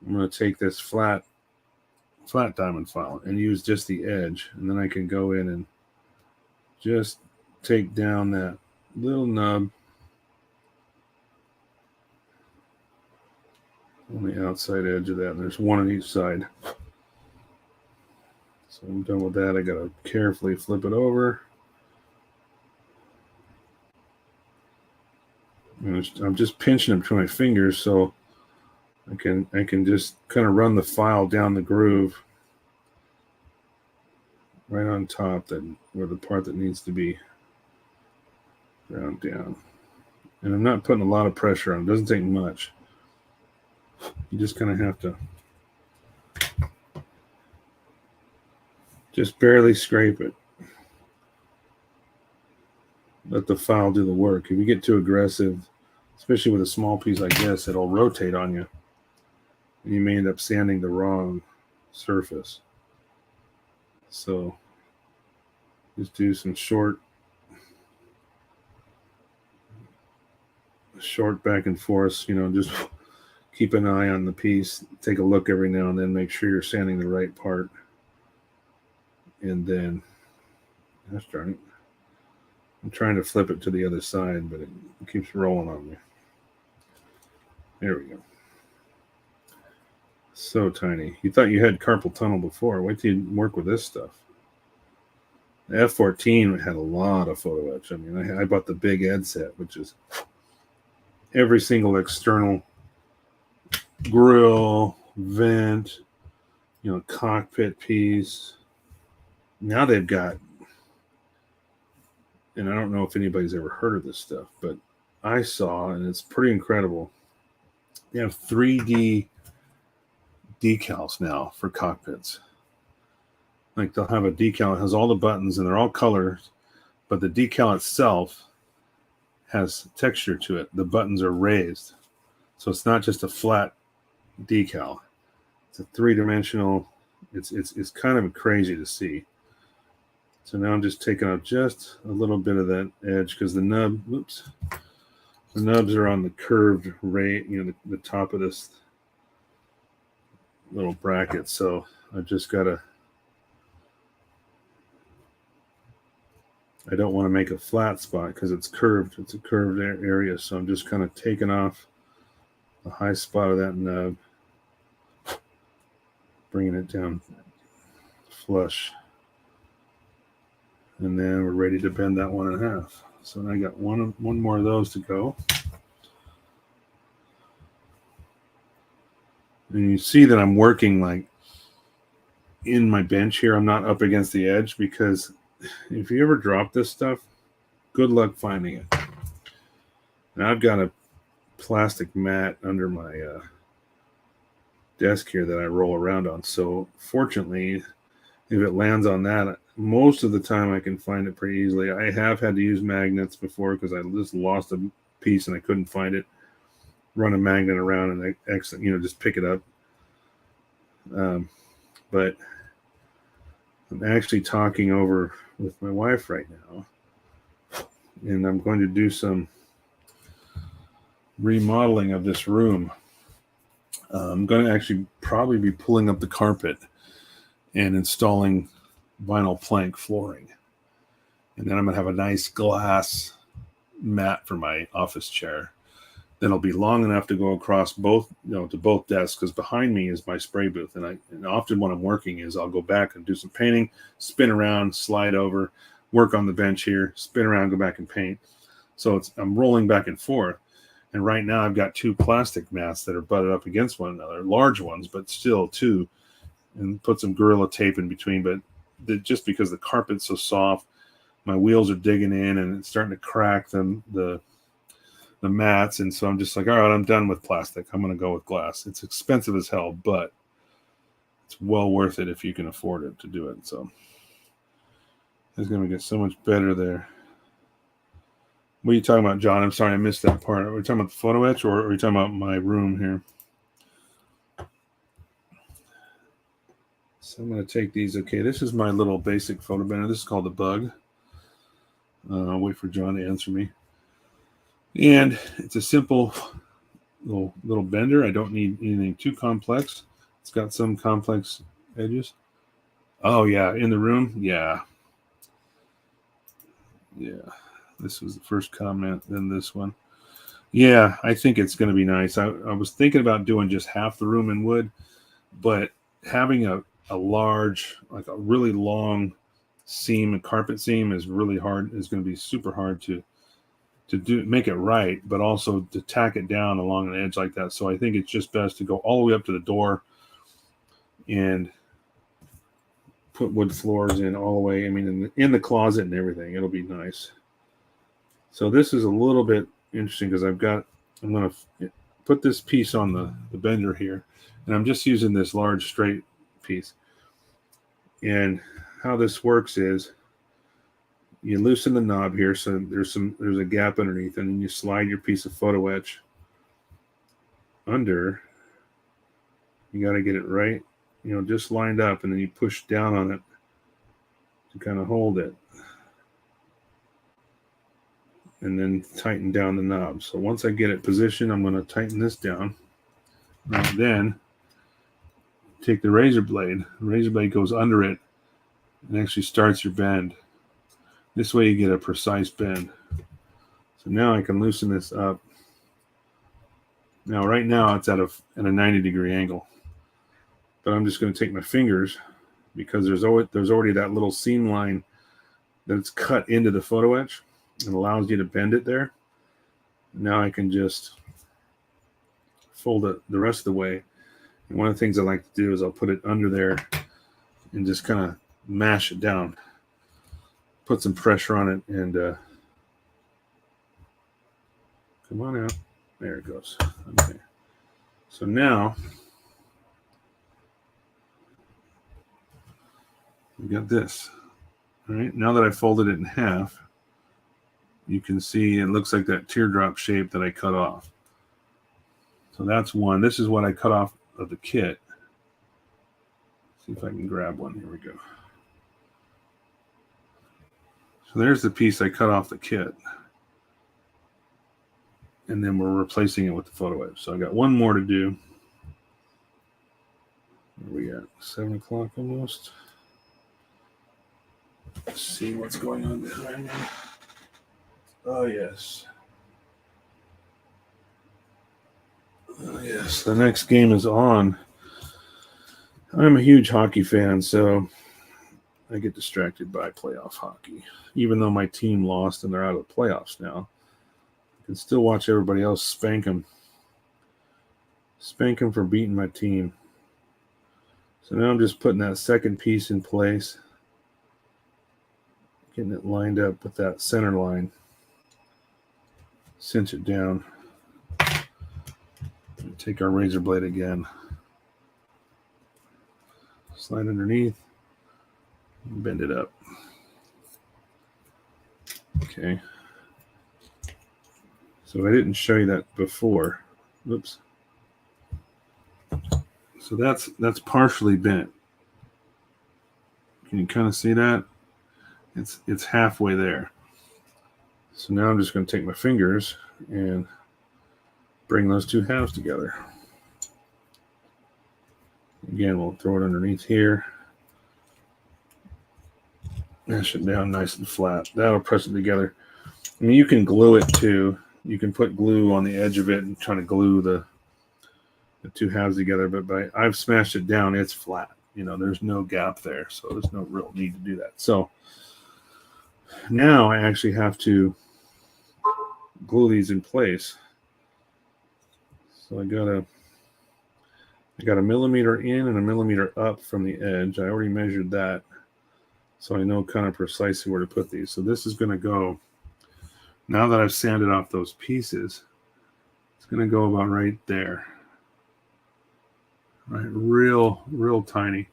I'm going to take this flat diamond file and use just the edge, and then I can go in and just take down that little nub on the outside edge of that, and there's one on each side. So I'm done with that. I got to carefully flip it over. And I'm just pinching it between my fingers so I can just kind of run the file down the groove right on top, where the part that needs to be ground down. And I'm not putting a lot of pressure on. It doesn't take much. You just kind of have to just barely scrape it. Let the file do the work. If you get too aggressive, especially with a small piece like this, it'll rotate on you, and you may end up sanding the wrong surface. So just do some short back and forth, just keep an eye on the piece, take a look every now and then, make sure you're sanding the right part. And then, gosh darn it, I'm trying to flip it to the other side, but it keeps rolling on me. There we go. So tiny. You thought you had carpal tunnel before. Wait till you work with this stuff. The F14 had a lot of photo etch. I mean, I bought the Big Ed set, which is every single external grill, vent, cockpit piece. Now they've got, and I don't know if anybody's ever heard of this stuff, but I saw, and it's pretty incredible. They have 3D decals now for cockpits. Like they'll have a decal that has all the buttons and they're all colors, but the decal itself has texture to it. The buttons are raised. So it's not just a flat decal. It's a three-dimensional. It's kind of crazy to see. So now I'm just taking out just a little bit of that edge because the nubs are on the curved the top of this little bracket. So I've just got to, I don't want to make a flat spot because it's curved. It's a curved area. So I'm just kind of taking off the high spot of that nub, bringing it down flush. And then we're ready to bend that 1.5. So I got one more of those to go. And you see that I'm working like in my bench here. I'm not up against the edge because if you ever drop this stuff, good luck finding it. And I've got a plastic mat under my desk here that I roll around on. So fortunately, if it lands on that, most of the time I can find it pretty easily. I have had to use magnets before because I just lost a piece and I couldn't find it. Run a magnet around and just pick it up. But I'm actually talking over with my wife right now, and I'm going to do some remodeling of this room. I'm going to actually probably be pulling up the carpet and installing vinyl plank flooring. And then I'm going to have a nice glass mat for my office chair. That'll be long enough to go across both, to both desks, because behind me is my spray booth. And often when I'm working is I'll go back and do some painting, spin around, slide over, work on the bench here, spin around, go back and paint. So I'm rolling back and forth. And right now I've got two plastic mats that are butted up against one another, large ones, but still two, and put some Gorilla Tape in between. But just because the carpet's so soft, my wheels are digging in and it's starting to crack the mats. And so I'm just like, all right, I'm done with plastic. I'm going to go with glass. It's expensive as hell, but it's well worth it if you can afford it to do it. So it's going to get so much better there. What are you talking about, John? I'm sorry, I missed that part. Are we talking about the photo etch or are we talking about my room here? So I'm going to take these. Okay, this is my little basic photo bender. This is called the Bug. I'll wait for John to answer me. And it's a simple little bender. I don't need anything too complex. It's got some complex edges. Oh, yeah, in the room? Yeah. Yeah, this was the first comment, then this one. Yeah, I think it's going to be nice. I was thinking about doing just half the room in wood, but having a large, like a really long seam, a carpet seam is really hard. Is going to be super hard to make it right, but also to tack it down along an edge like that. So I think it's just best to go all the way up to the door and put wood floors in all the way. I mean, in the closet and everything, it'll be nice. So this is a little bit interesting because I'm going to put this piece on the bender here, and I'm just using this large straight piece. And how this works is you loosen the knob here, so there's a gap underneath, and then you slide your piece of photo etch under. You got to get it right, just lined up, and then you push down on it to kind of hold it, and then tighten down the knob. So once I get it positioned, I'm going to tighten this down. And then take the razor blade. The razor blade goes under it and actually starts your bend. This way you get a precise bend. So now I can loosen this up. Now, right now it's at a 90-degree angle. But I'm just going to take my fingers, because there's already that little seam line that's cut into the photo etch and allows you to bend it there. Now I can just fold it the rest of the way. And one of the things I like to do is I'll put it under there and just kind of mash it down. Put some pressure on it and come on out. There it goes. Okay. So now we got this. All right. Now that I folded it in half, you can see it looks like that teardrop shape that I cut off. So that's one. This is what I cut off of the kit. See if I can grab one. Here we go. So there's the piece I cut off the kit. And then we're replacing it with the photo wave. So I got one more to do. Where we at? 7 o'clock almost. Let's see what's going on behind me. Oh, yes. Oh, yes. The next game is on. I'm a huge hockey fan, so I get distracted by playoff hockey. Even though my team lost and they're out of the playoffs now, I can still watch everybody else spank them. Spank them for beating my team. So now I'm just putting that second piece in place. Getting it lined up with that center line. Cinch it down. Take our razor blade again. Slide underneath. Bend it up. Okay. So I didn't show you that before. Oops. So that's partially bent. Can you kind of see that? It's halfway there. So now I'm just going to take my fingers and bring those two halves together. Again, we'll throw it underneath here. Mash it down nice and flat. That'll press it together. I mean, you can glue it too. You can put glue on the edge of it and try to glue the two halves together. But I've smashed it down. It's flat. You know, there's no gap there. So there's no real need to do that. So now I actually have to glue these in place. So I got a millimeter in and a millimeter up from the edge. I already measured that, so I know kind of precisely where to put these. So this is going to go, now that I've sanded off those pieces, it's going to go about right there. Right, real tiny.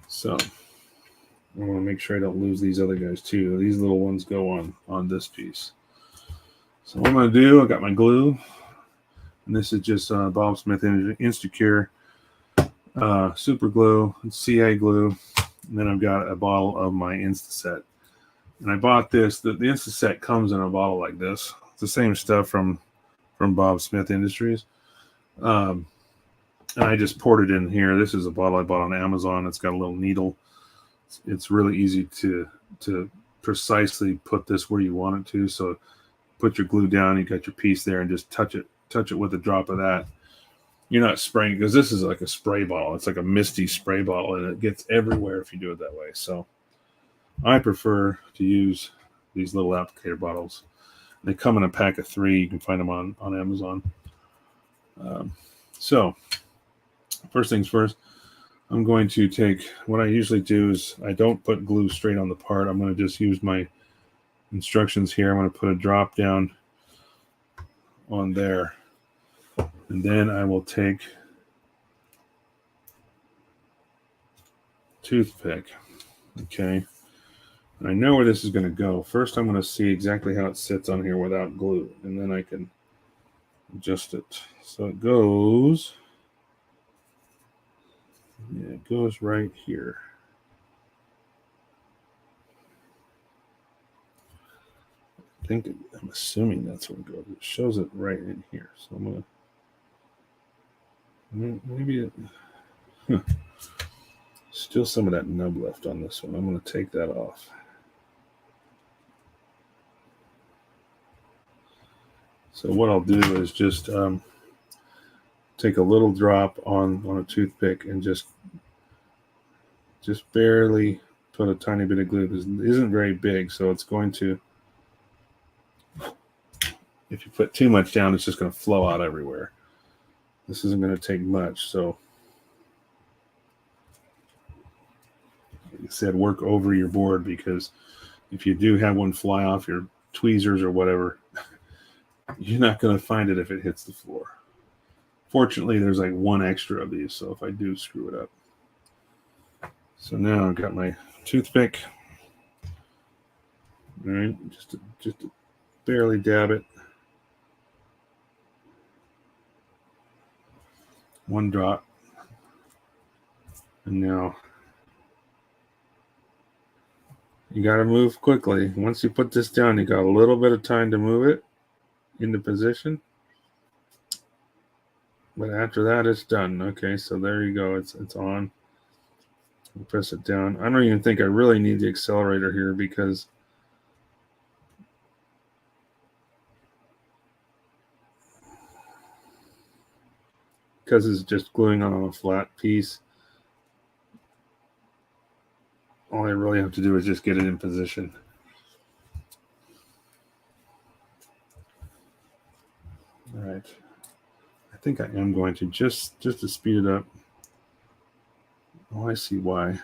So I want to make sure I don't lose these other guys too. These little ones go on this piece. So what I'm going to do, I got my glue. And this is just Bob Smith Instacure super glue, CA glue. And then I've got a bottle of my Instaset. And I bought this. The Instaset comes in a bottle like this. It's the same stuff from Bob Smith Industries. And I just poured it in here. This is a bottle I bought on Amazon. It's got a little needle. It's really easy to precisely put this where you want it to. So put your glue down. You got your piece there and just touch it with a drop of that. You're not spraying, because this is like a spray bottle. It's like a misty spray bottle, and it gets everywhere if you do it that way. So I prefer to use these little applicator bottles. They come in a pack of 3. You can find them on Amazon. So first things first, I'm going to take, what I usually do is I don't put glue straight on the part. I'm going to just use my instructions here. I'm going to put a drop down on there. And then I will take toothpick. Okay. And I know where this is going to go. First, I'm going to see exactly how it sits on here without glue. And then I can adjust it. So it goes. Yeah, it goes right here. I'm assuming that's where it goes. It shows it right in here. So I'm going to. Maybe still some of that nub left on this one. I'm going to take that off. So what I'll do is just take a little drop on a toothpick and just barely put a tiny bit of glue. This isn't very big, so it's going to, if you put too much down, it's just going to flow out everywhere. This isn't going to take much, so like I said, work over your board, because if you do have one fly off your tweezers or whatever, you're not going to find it if it hits the floor. Fortunately, there's like one extra of these, so if I do screw it up. So now I've got my toothpick. All right, just to barely dab it. One drop. And now you got to move quickly. Once you put this down, you got a little bit of time to move it into position. But after that, it's done. Okay, so there you go. It's on. We'll press it down. I don't even think I really need the accelerator here because it's just gluing on a flat piece. All I really have to do is just get it in position. All right. I think I am going to just to speed it up. Oh, I see why.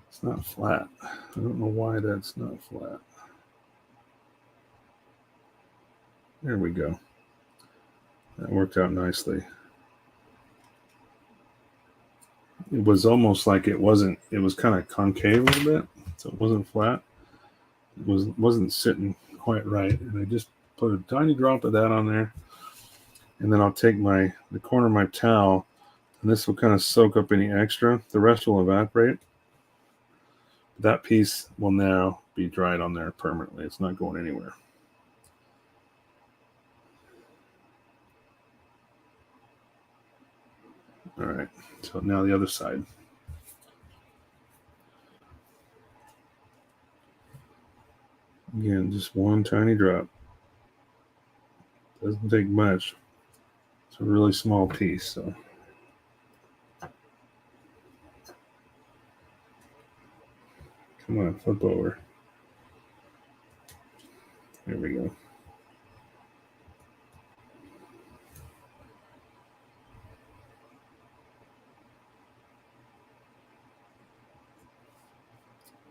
It's not flat. I don't know why that's not flat. There we go. That worked out nicely. It was almost like it was kind of concave a little bit, so it wasn't flat. It wasn't sitting quite right. And I just put a tiny drop of that on there. And then I'll take the corner of my towel, and this will kind of soak up any extra. The rest will evaporate. That piece will now be dried on there permanently. It's not going anywhere. All right, so now the other side. Again, just one tiny drop. Doesn't take much. It's a really small piece, so. Come on, flip over. There we go.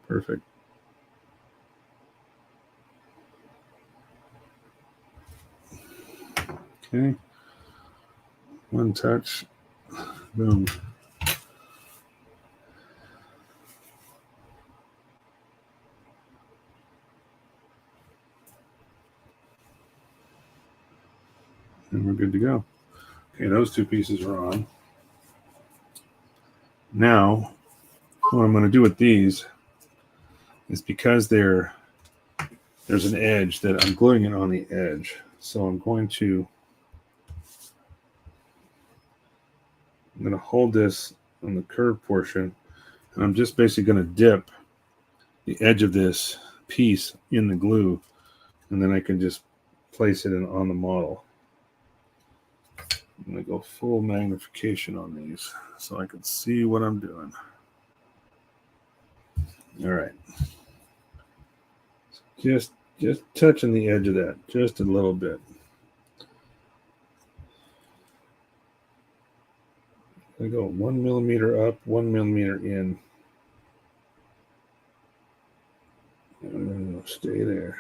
Perfect. Okay. One touch. Boom. And we're good to go. Okay, those two pieces are on. Now, what I'm going to do with these is because there's an edge that I'm gluing it on the edge. So I'm going to hold this on the curved portion, and I'm just basically going to dip the edge of this piece in the glue, and then I can just place it on the model. I'm going to go full magnification on these so I can see what I'm doing. All right. Just touching the edge of that just a little bit. I go 1 millimeter up, 1 millimeter in. And stay there.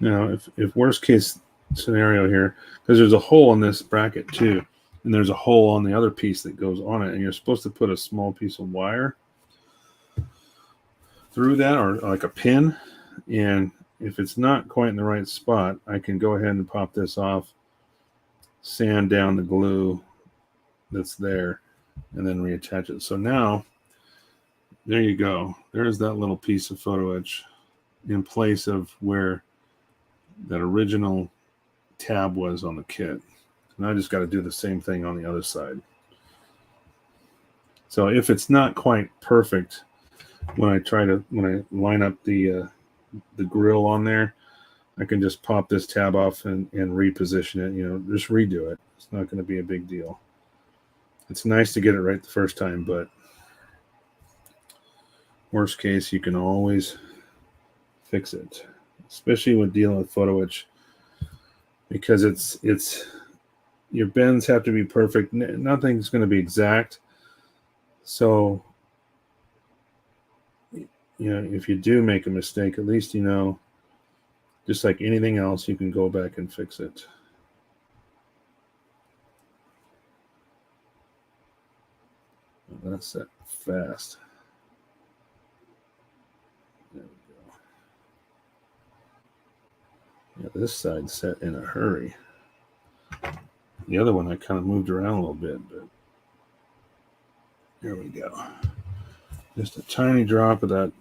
Now, if worst case scenario here, because there's a hole in this bracket too, and there's a hole on the other piece that goes on it, and you're supposed to put a small piece of wire through that, or like a pin, and if it's not quite in the right spot, I can go ahead and pop this off, sand down the glue that's there, and then reattach it. So now, there you go. There's that little piece of photo etch in place of where that original tab was on the kit. And I just got to do the same thing on the other side. So if it's not quite perfect when I line up the grill on there, I can just pop this tab off and reposition it, just redo it. It's not going to be a big deal. It's nice to get it right the first time, but worst case, you can always fix it, especially with dealing with photo etch, because it's your bends have to be perfect. Nothing's going to be exact. So, if you do make a mistake, at least just like anything else, you can go back and fix it. That's set fast. There we go. Yeah, this side's set in a hurry. The other one I kind of moved around a little bit, but there we go. Just a tiny drop of that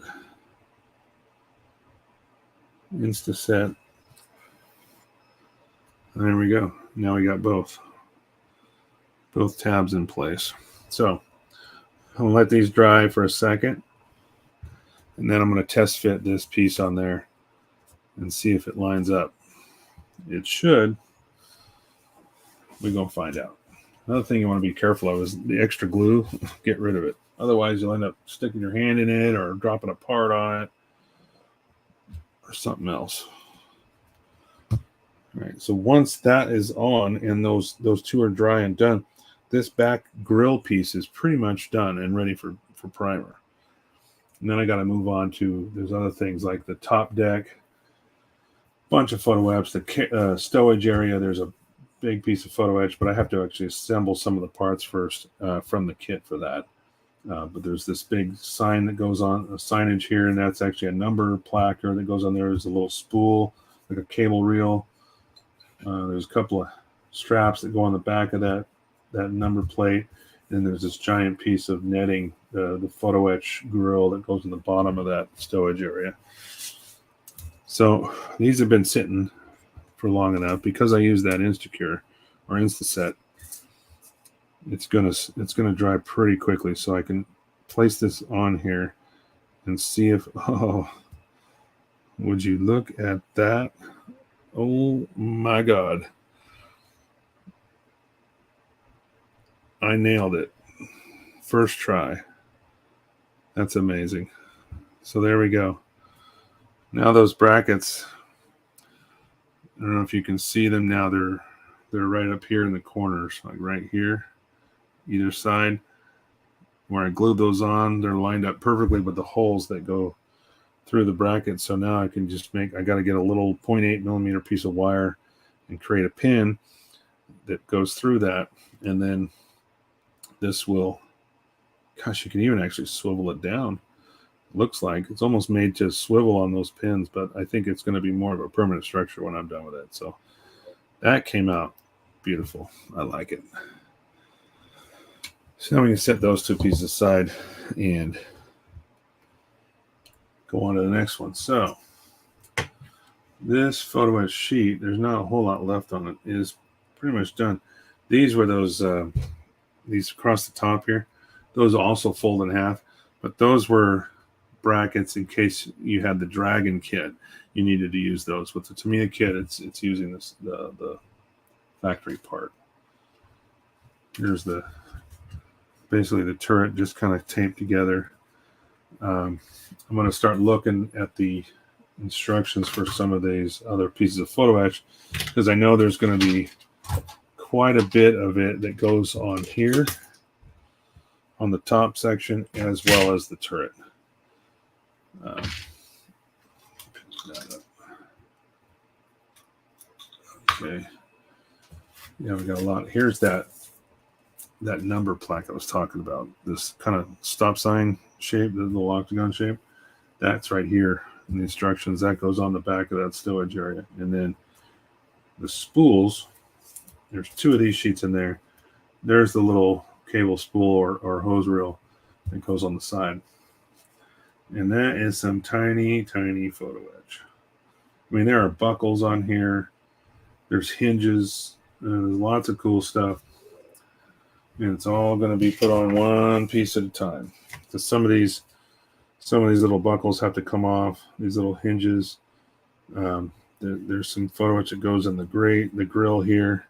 Insta set. And there we go. Now we got both tabs in place. So I'll let these dry for a second, and then I'm going to test fit this piece on there and see if it lines up. It should. We're going to find out. Another thing you want to be careful of is the extra glue. Get rid of it. Otherwise, you'll end up sticking your hand in it or dropping a part on it or something else. All right. So once that is on and those two are dry and done, this back grill piece is pretty much done and ready for primer. And then I got to move on to, there's other things like the top deck, bunch of photo etch, the stowage area. There's a big piece of photo etch, but I have to actually assemble some of the parts first from the kit for that. But there's this big sign that goes on, a signage here, and that's actually a number placard that goes on there. There's a little spool, like a cable reel. There's a couple of straps that go on the back of that number plate. And there's this giant piece of netting, the photo etch grill that goes in the bottom of that stowage area. So these have been sitting for long enough because I use that Instacure or Instaset. It's gonna dry pretty quickly, so I can place this on here and see if, oh, would you look at that? Oh my God. I nailed it. First try. That's amazing. So there we go. Now those brackets, I don't know if you can see them now. They're right up here in the corners, like right here, either side. Where I glued those on, they're lined up perfectly with the holes that go through the bracket. So now I can just I got to get a little 0.8 millimeter piece of wire and create a pin that goes through that. And then this will, gosh, you can even actually swivel it down. Looks like it's almost made to swivel on those pins, but I think it's going to be more of a permanent structure when I'm done with it. So that came out beautiful. I like it. So now we can set those two pieces aside and go on to the next one. So this photo etch sheet, there's not a whole lot left on it. It is pretty much done. These were those these across the top here. Those also fold in half, but those were brackets in case you had the Dragon kit. You needed to use those. With the Tamiya kit, it's using the factory part. Here's basically the turret just kind of taped together. I'm going to start looking at the instructions for some of these other pieces of photo etch because I know there's going to be quite a bit of it that goes on here on the top section as well as the turret. Okay. Yeah, we got a lot. Here's that number plaque I was talking about. This kind of stop sign shape, the little octagon shape. That's right here in the instructions. That goes on the back of that stowage area. And then the spools, there's two of these sheets in there. There's the little cable spool or hose reel that goes on the side. And that is some tiny, tiny photo etch. I mean, there are buckles on here. There's hinges. There's lots of cool stuff. And it's all going to be put on one piece at a time. Because some of these little buckles have to come off. These little hinges. There's some photo etch that goes in the grill here.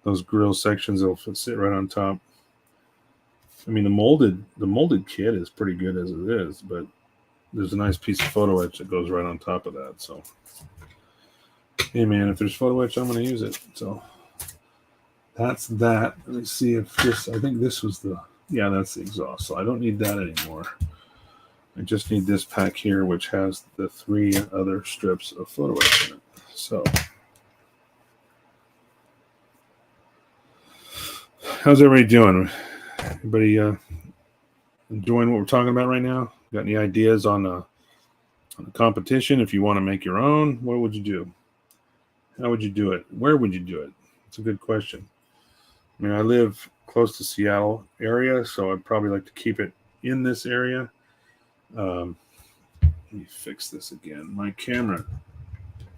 Those grill sections will sit right on top. I mean, the molded kit is pretty good as it is, but there's a nice piece of photo etch that goes right on top of that. So, hey man, if there's photo etch, I'm going to use it. So, that's that. Let me see if this, I think this was the, yeah, that's the exhaust. So I don't need that anymore. I just need this pack here, which has the 3 other strips of photo etch in it. So, how's everybody doing? Everybody enjoying what we're talking about right now? Got any ideas on a competition? If you want to make your own, what would you do? How would you do it? Where would you do it? It's a good question. I mean, I live close to Seattle area, so I'd probably like to keep it in this area. Let me fix this again. My camera,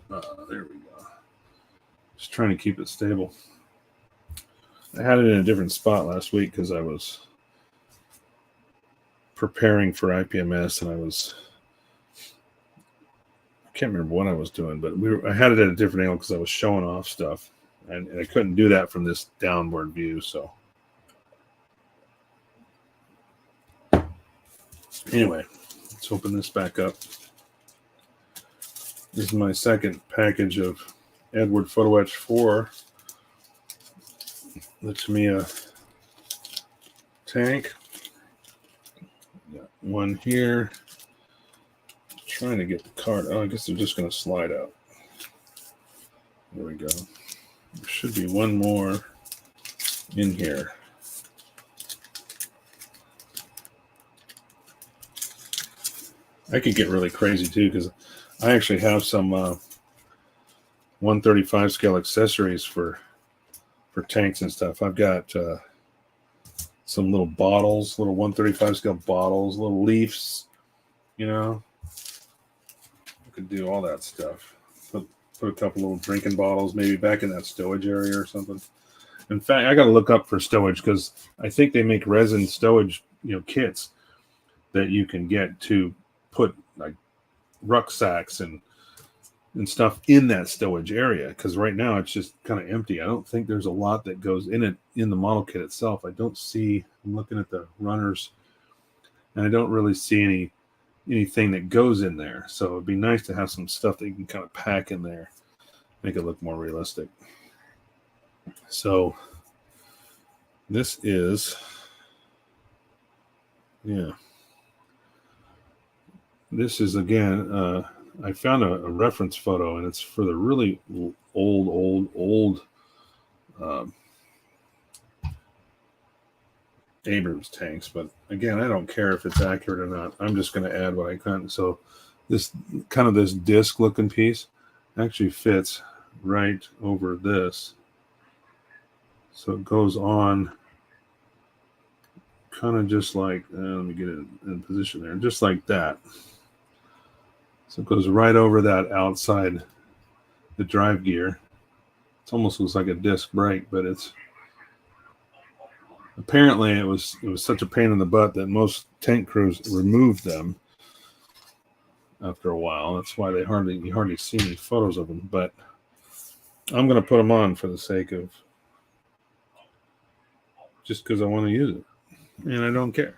there we go. Just trying to keep it stable. I had it in a different spot last week because I was preparing for IPMS, and I can't remember what I was doing, but I had it at a different angle because I was showing off stuff, and I couldn't do that from this downward view. So anyway, let's open this back up. This is my second package of Edward Photo Etch 4, the Tamiya tank. Got one here. Trying to get the card. Oh, I guess they're just going to slide out. There we go. There should be one more in here. I could get really crazy too because I actually have some 135 scale accessories for tanks and stuff. I've got some little bottles, little 135 scale bottles, little leaves, you know. I could do all that stuff. Put a couple little drinking bottles maybe back in that stowage area or something. In fact, I got to look up for stowage because I think they make resin stowage, kits that you can get to put like rucksacks and stuff in that stowage area, because right now it's just kind of empty. I don't think there's a lot that goes in it in the model kit itself. I don't see, I'm looking at the runners, and I don't really see anything that goes in there. So it'd be nice to have some stuff that you can kind of pack in there, make it look more realistic. So this is, this is again, I found a reference photo, and it's for the really old Abrams tanks. But again, I don't care if it's accurate or not. I'm just going to add what I can. So this disc looking piece actually fits right over this. So it goes on kind of just like, let me get it in position there, just like that. So it goes right over that outside, the drive gear. It almost looks like a disc brake, but it's apparently it was such a pain in the butt that most tank crews removed them after a while. That's why you hardly see any photos of them. But I'm going to put them on for the sake of just because I want to use it, and I don't care.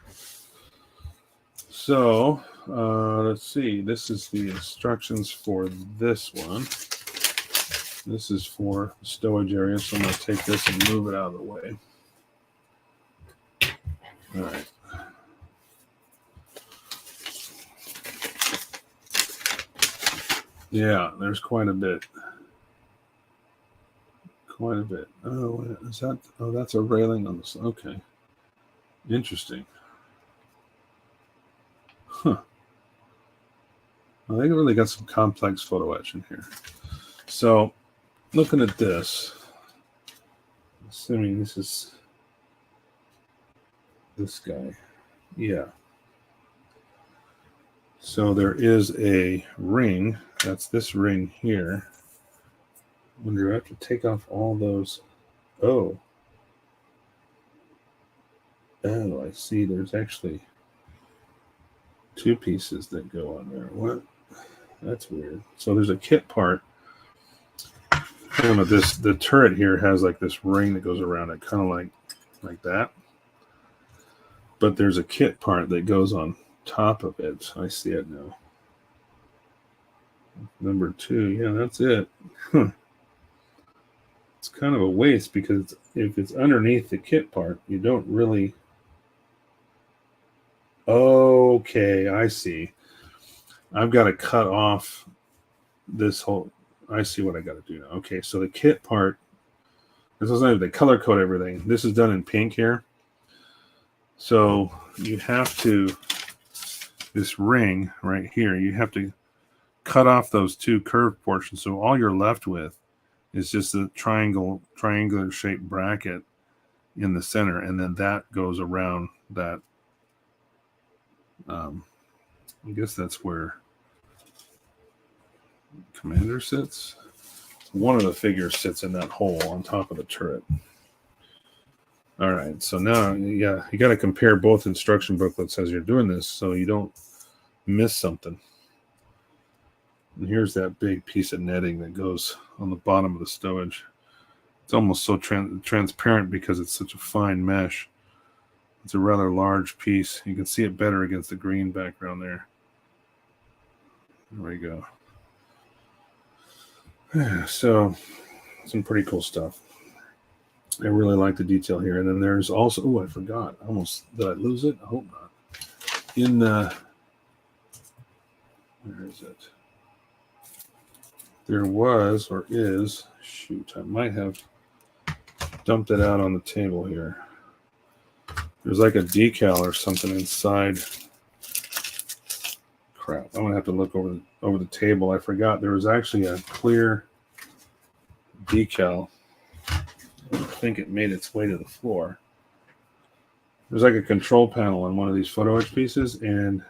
So let's see. This is the instructions for this one. This is for the stowage area, so I'm going to take this and move it out of the way. All right. Yeah, there's quite a bit. Quite a bit. Oh, is that? Oh, that's a railing on this. Okay. Interesting. Huh. Well, they really got some complex photo etch in here. So, looking at this, assuming this is this guy. Yeah. So there is a ring. That's this ring here. I wonder, I have to take off all those. Oh, I see. There's actually 2 pieces that go on there. What? That's weird. So there's a kit part. I don't know, the turret here has like this ring that goes around it, kind of like that. But there's a kit part that goes on top of it. I see it now. Number 2. Yeah, that's it. Huh. it's kind of a waste because if it's underneath the kit part, you don't really. Okay, I see. I've got to cut off this whole. I see what I got to do now. Okay, so the kit part. This is not the color code everything. This is done in pink here. So you have to, this ring right here, you have to cut off those two curved portions. So all you're left with is just a triangular shaped bracket in the center, and then that goes around that. I guess that's where Commander sits. One of the figures sits in that hole on top of the turret. All right, so now, yeah, you got to compare both instruction booklets as you're doing this so you don't miss something. And here's that big piece of netting that goes on the bottom of the stowage. It's almost so transparent because it's such a fine mesh. It's a rather large piece. You can see it better against the green background there. There we go. So, some pretty cool stuff. I really like the detail here. And then there's also, oh, I forgot. Did I lose it? I hope not. Where is it? There was, or is, shoot, I might have dumped it out on the table here. There's like a decal or something inside. Crap, I'm gonna have to look over the table. I forgot there was actually a clear decal. I think it made its way to the floor. There's like a control panel on one of these photo etch pieces, and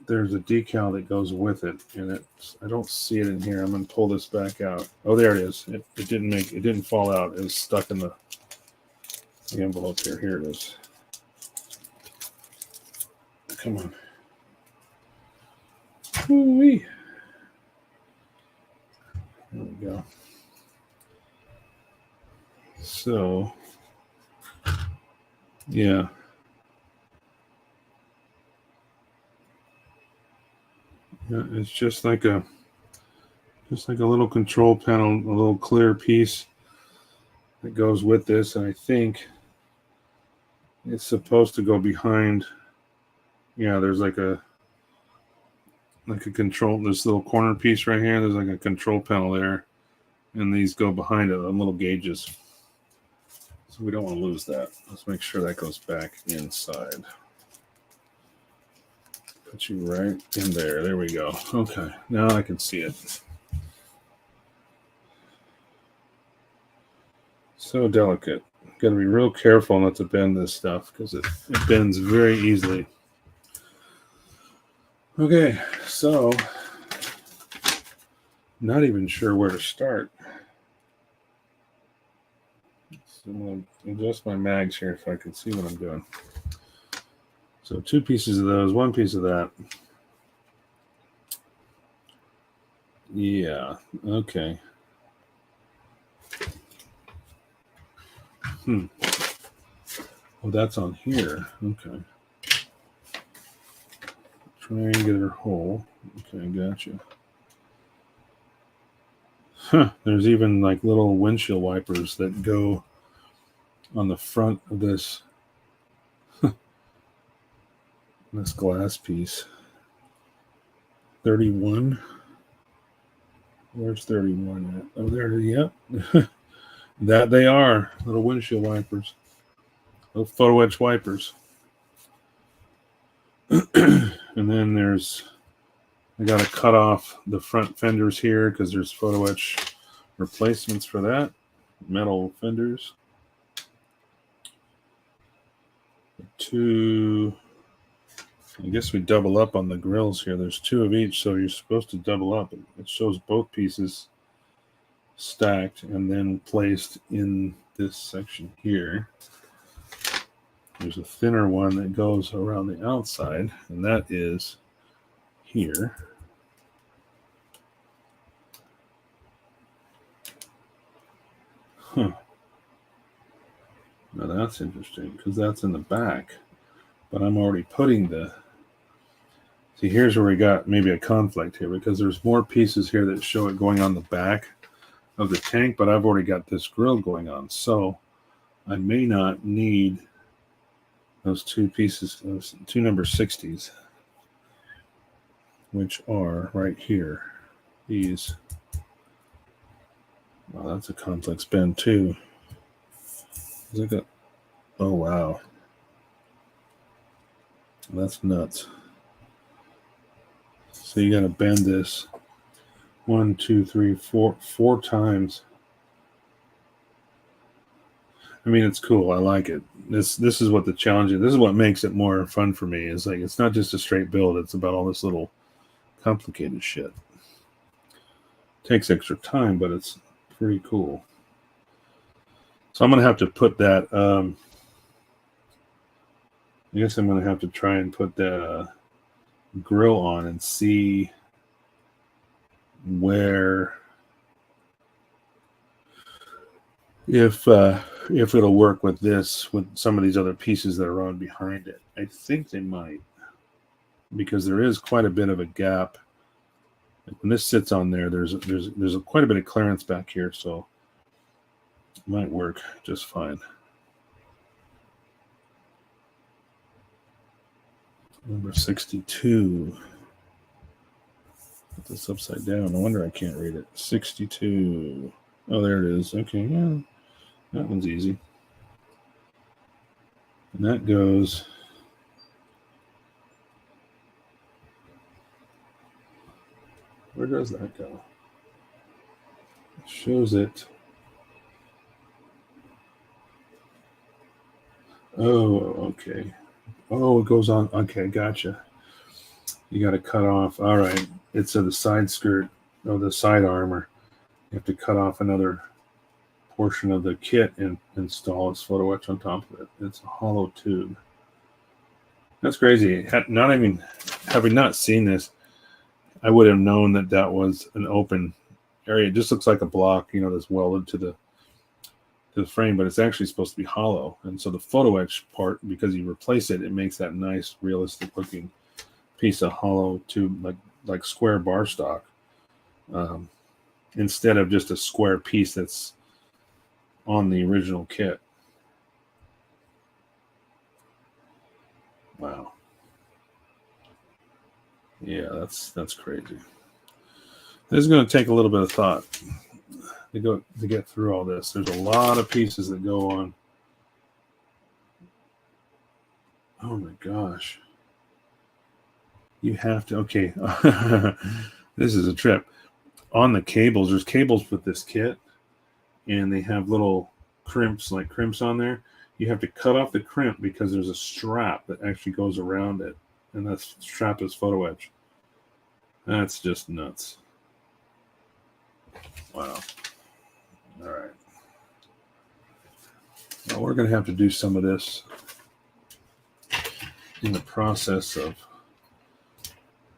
there's a decal that goes with it, and I don't see it in here. I'm gonna pull this back out. Oh, there it is. It didn't fall out. It was stuck in the envelope here. Here it is. Come on. Ooh-wee. There we go. So, yeah. Yeah, it's just like a little control panel, a little clear piece that goes with this, and I think it's supposed to go behind. Yeah, there's like a control, this little corner piece right here. There's like a control panel there, and these go behind it on little gauges. So we don't want to lose that. Let's make sure that goes back inside. Put you right in there. There we go. Okay, now I can see it. So delicate. Got to be real careful not to bend this stuff because it bends very easily. Okay, so not even sure where to start. So I'm going to adjust my mags here so I can see what I'm doing. So 2 pieces of those, 1 piece of that. Yeah, okay. Oh, that's on here. Okay. Triangular hole. Okay, gotcha. There's even like little windshield wipers that go on the front of this this glass piece. 31. Where's 31 at? Oh, there it is. Yep. That they are. Little windshield wipers. Little photo etch wipers. And then I got to cut off the front fenders here because there's photo etch replacements for that. Metal fenders. 2, I guess we double up on the grills here. There's 2 of each, so you're supposed to double up. It shows both pieces stacked and then placed in this section here. There's a thinner one that goes around the outside, and that is here. Huh. Now that's interesting because that's in the back, but I'm already putting the See, here's where we got maybe a conflict here, because there's more pieces here that show it going on the back of the tank, but I've already got this grill going on, so I may not need those two pieces, those two number 60s, which are right here. These. Wow, that's a complex bend too. Oh wow, that's nuts. So you got to bend this 1, 2, 3, 4 times. I mean, it's cool. I like it. This is what the challenge is. This is what makes it more fun for me. Is like, it's not just a straight build. It's about all this little complicated shit. It takes extra time, but it's pretty cool. So I'm going to have to put that, I guess I'm going to have to try and put that grill on and see where, if it'll work with this, with some of these other pieces that are on behind it. I think they might, because there is quite a bit of a gap. Like when this sits on there, there's quite a bit of clearance back here, so it might work just fine. Number 62. Put this upside down. No wonder I can't read it. 62. Oh, there it is. Okay, yeah. That one's easy. And that goes. Where does that go? It shows it. Oh, okay. Oh, it goes on. Okay, gotcha. You got to cut off. All right. It's the side skirt or the side armor. You have to cut off another portion of the kit and install its photo etch on top of it. It's a hollow tube. That's crazy. Having not seen this, I would have known that that was an open area. It just looks like a block, that's welded to the frame, but it's actually supposed to be hollow. And so the photo etch part, because you replace it, it makes that nice, realistic looking piece of hollow tube, like square bar stock, instead of just a square piece that's on the original kit. Wow. Yeah, that's crazy. This is going to take a little bit of thought to get through all this. There's a lot of pieces that go on. Oh my gosh. You have to, okay. This is a trip. On the cables, there's cables with this kit, and they have little crimps on there. You have to cut off the crimp because there's a strap that actually goes around it, and that strap is photo etch. That's just nuts. Wow. All right. Now we're going to have to do some of this in the process of,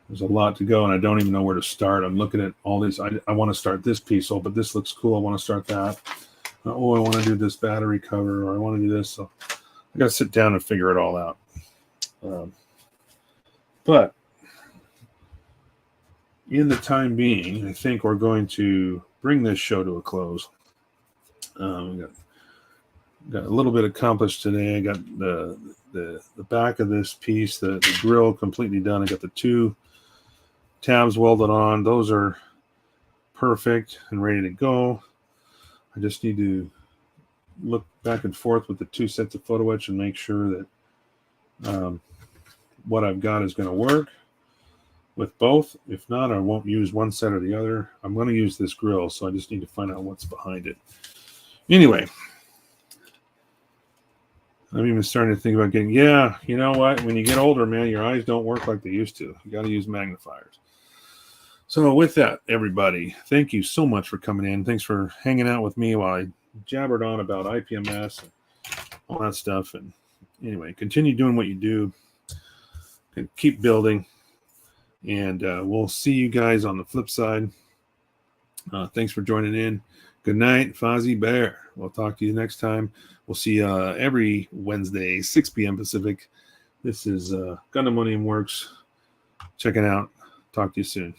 there's a lot to go, and I don't even know where to start. I'm looking at all these. I want to start this piece, but this looks cool. I want to start that. I want to do this battery cover, or I want to do this. So I got to sit down and figure it all out. But in the time being, I think we're going to bring this show to a close. We got a little bit accomplished today. I got the back of this piece, the grill completely done. I got the two tabs welded on. Those are perfect and ready to go. I just need to look back and forth with the two sets of photo etch and make sure that what I've got is going to work with both. If not, I won't use one set or the other. I'm going to use this grill, so I just need to find out what's behind it. Anyway, I'm even starting to think about getting, you know what? When you get older, man, your eyes don't work like they used to. You got to use magnifiers. So with that, everybody, thank you so much for coming in. Thanks for hanging out with me while I jabbered on about IPMS and all that stuff. And anyway, continue doing what you do. And keep building. And we'll see you guys on the flip side. Thanks for joining in. Good night, Fozzie Bear. We'll talk to you next time. We'll see you every Wednesday, 6 p.m. Pacific. This is Gundam Money Works checking out. Talk to you soon.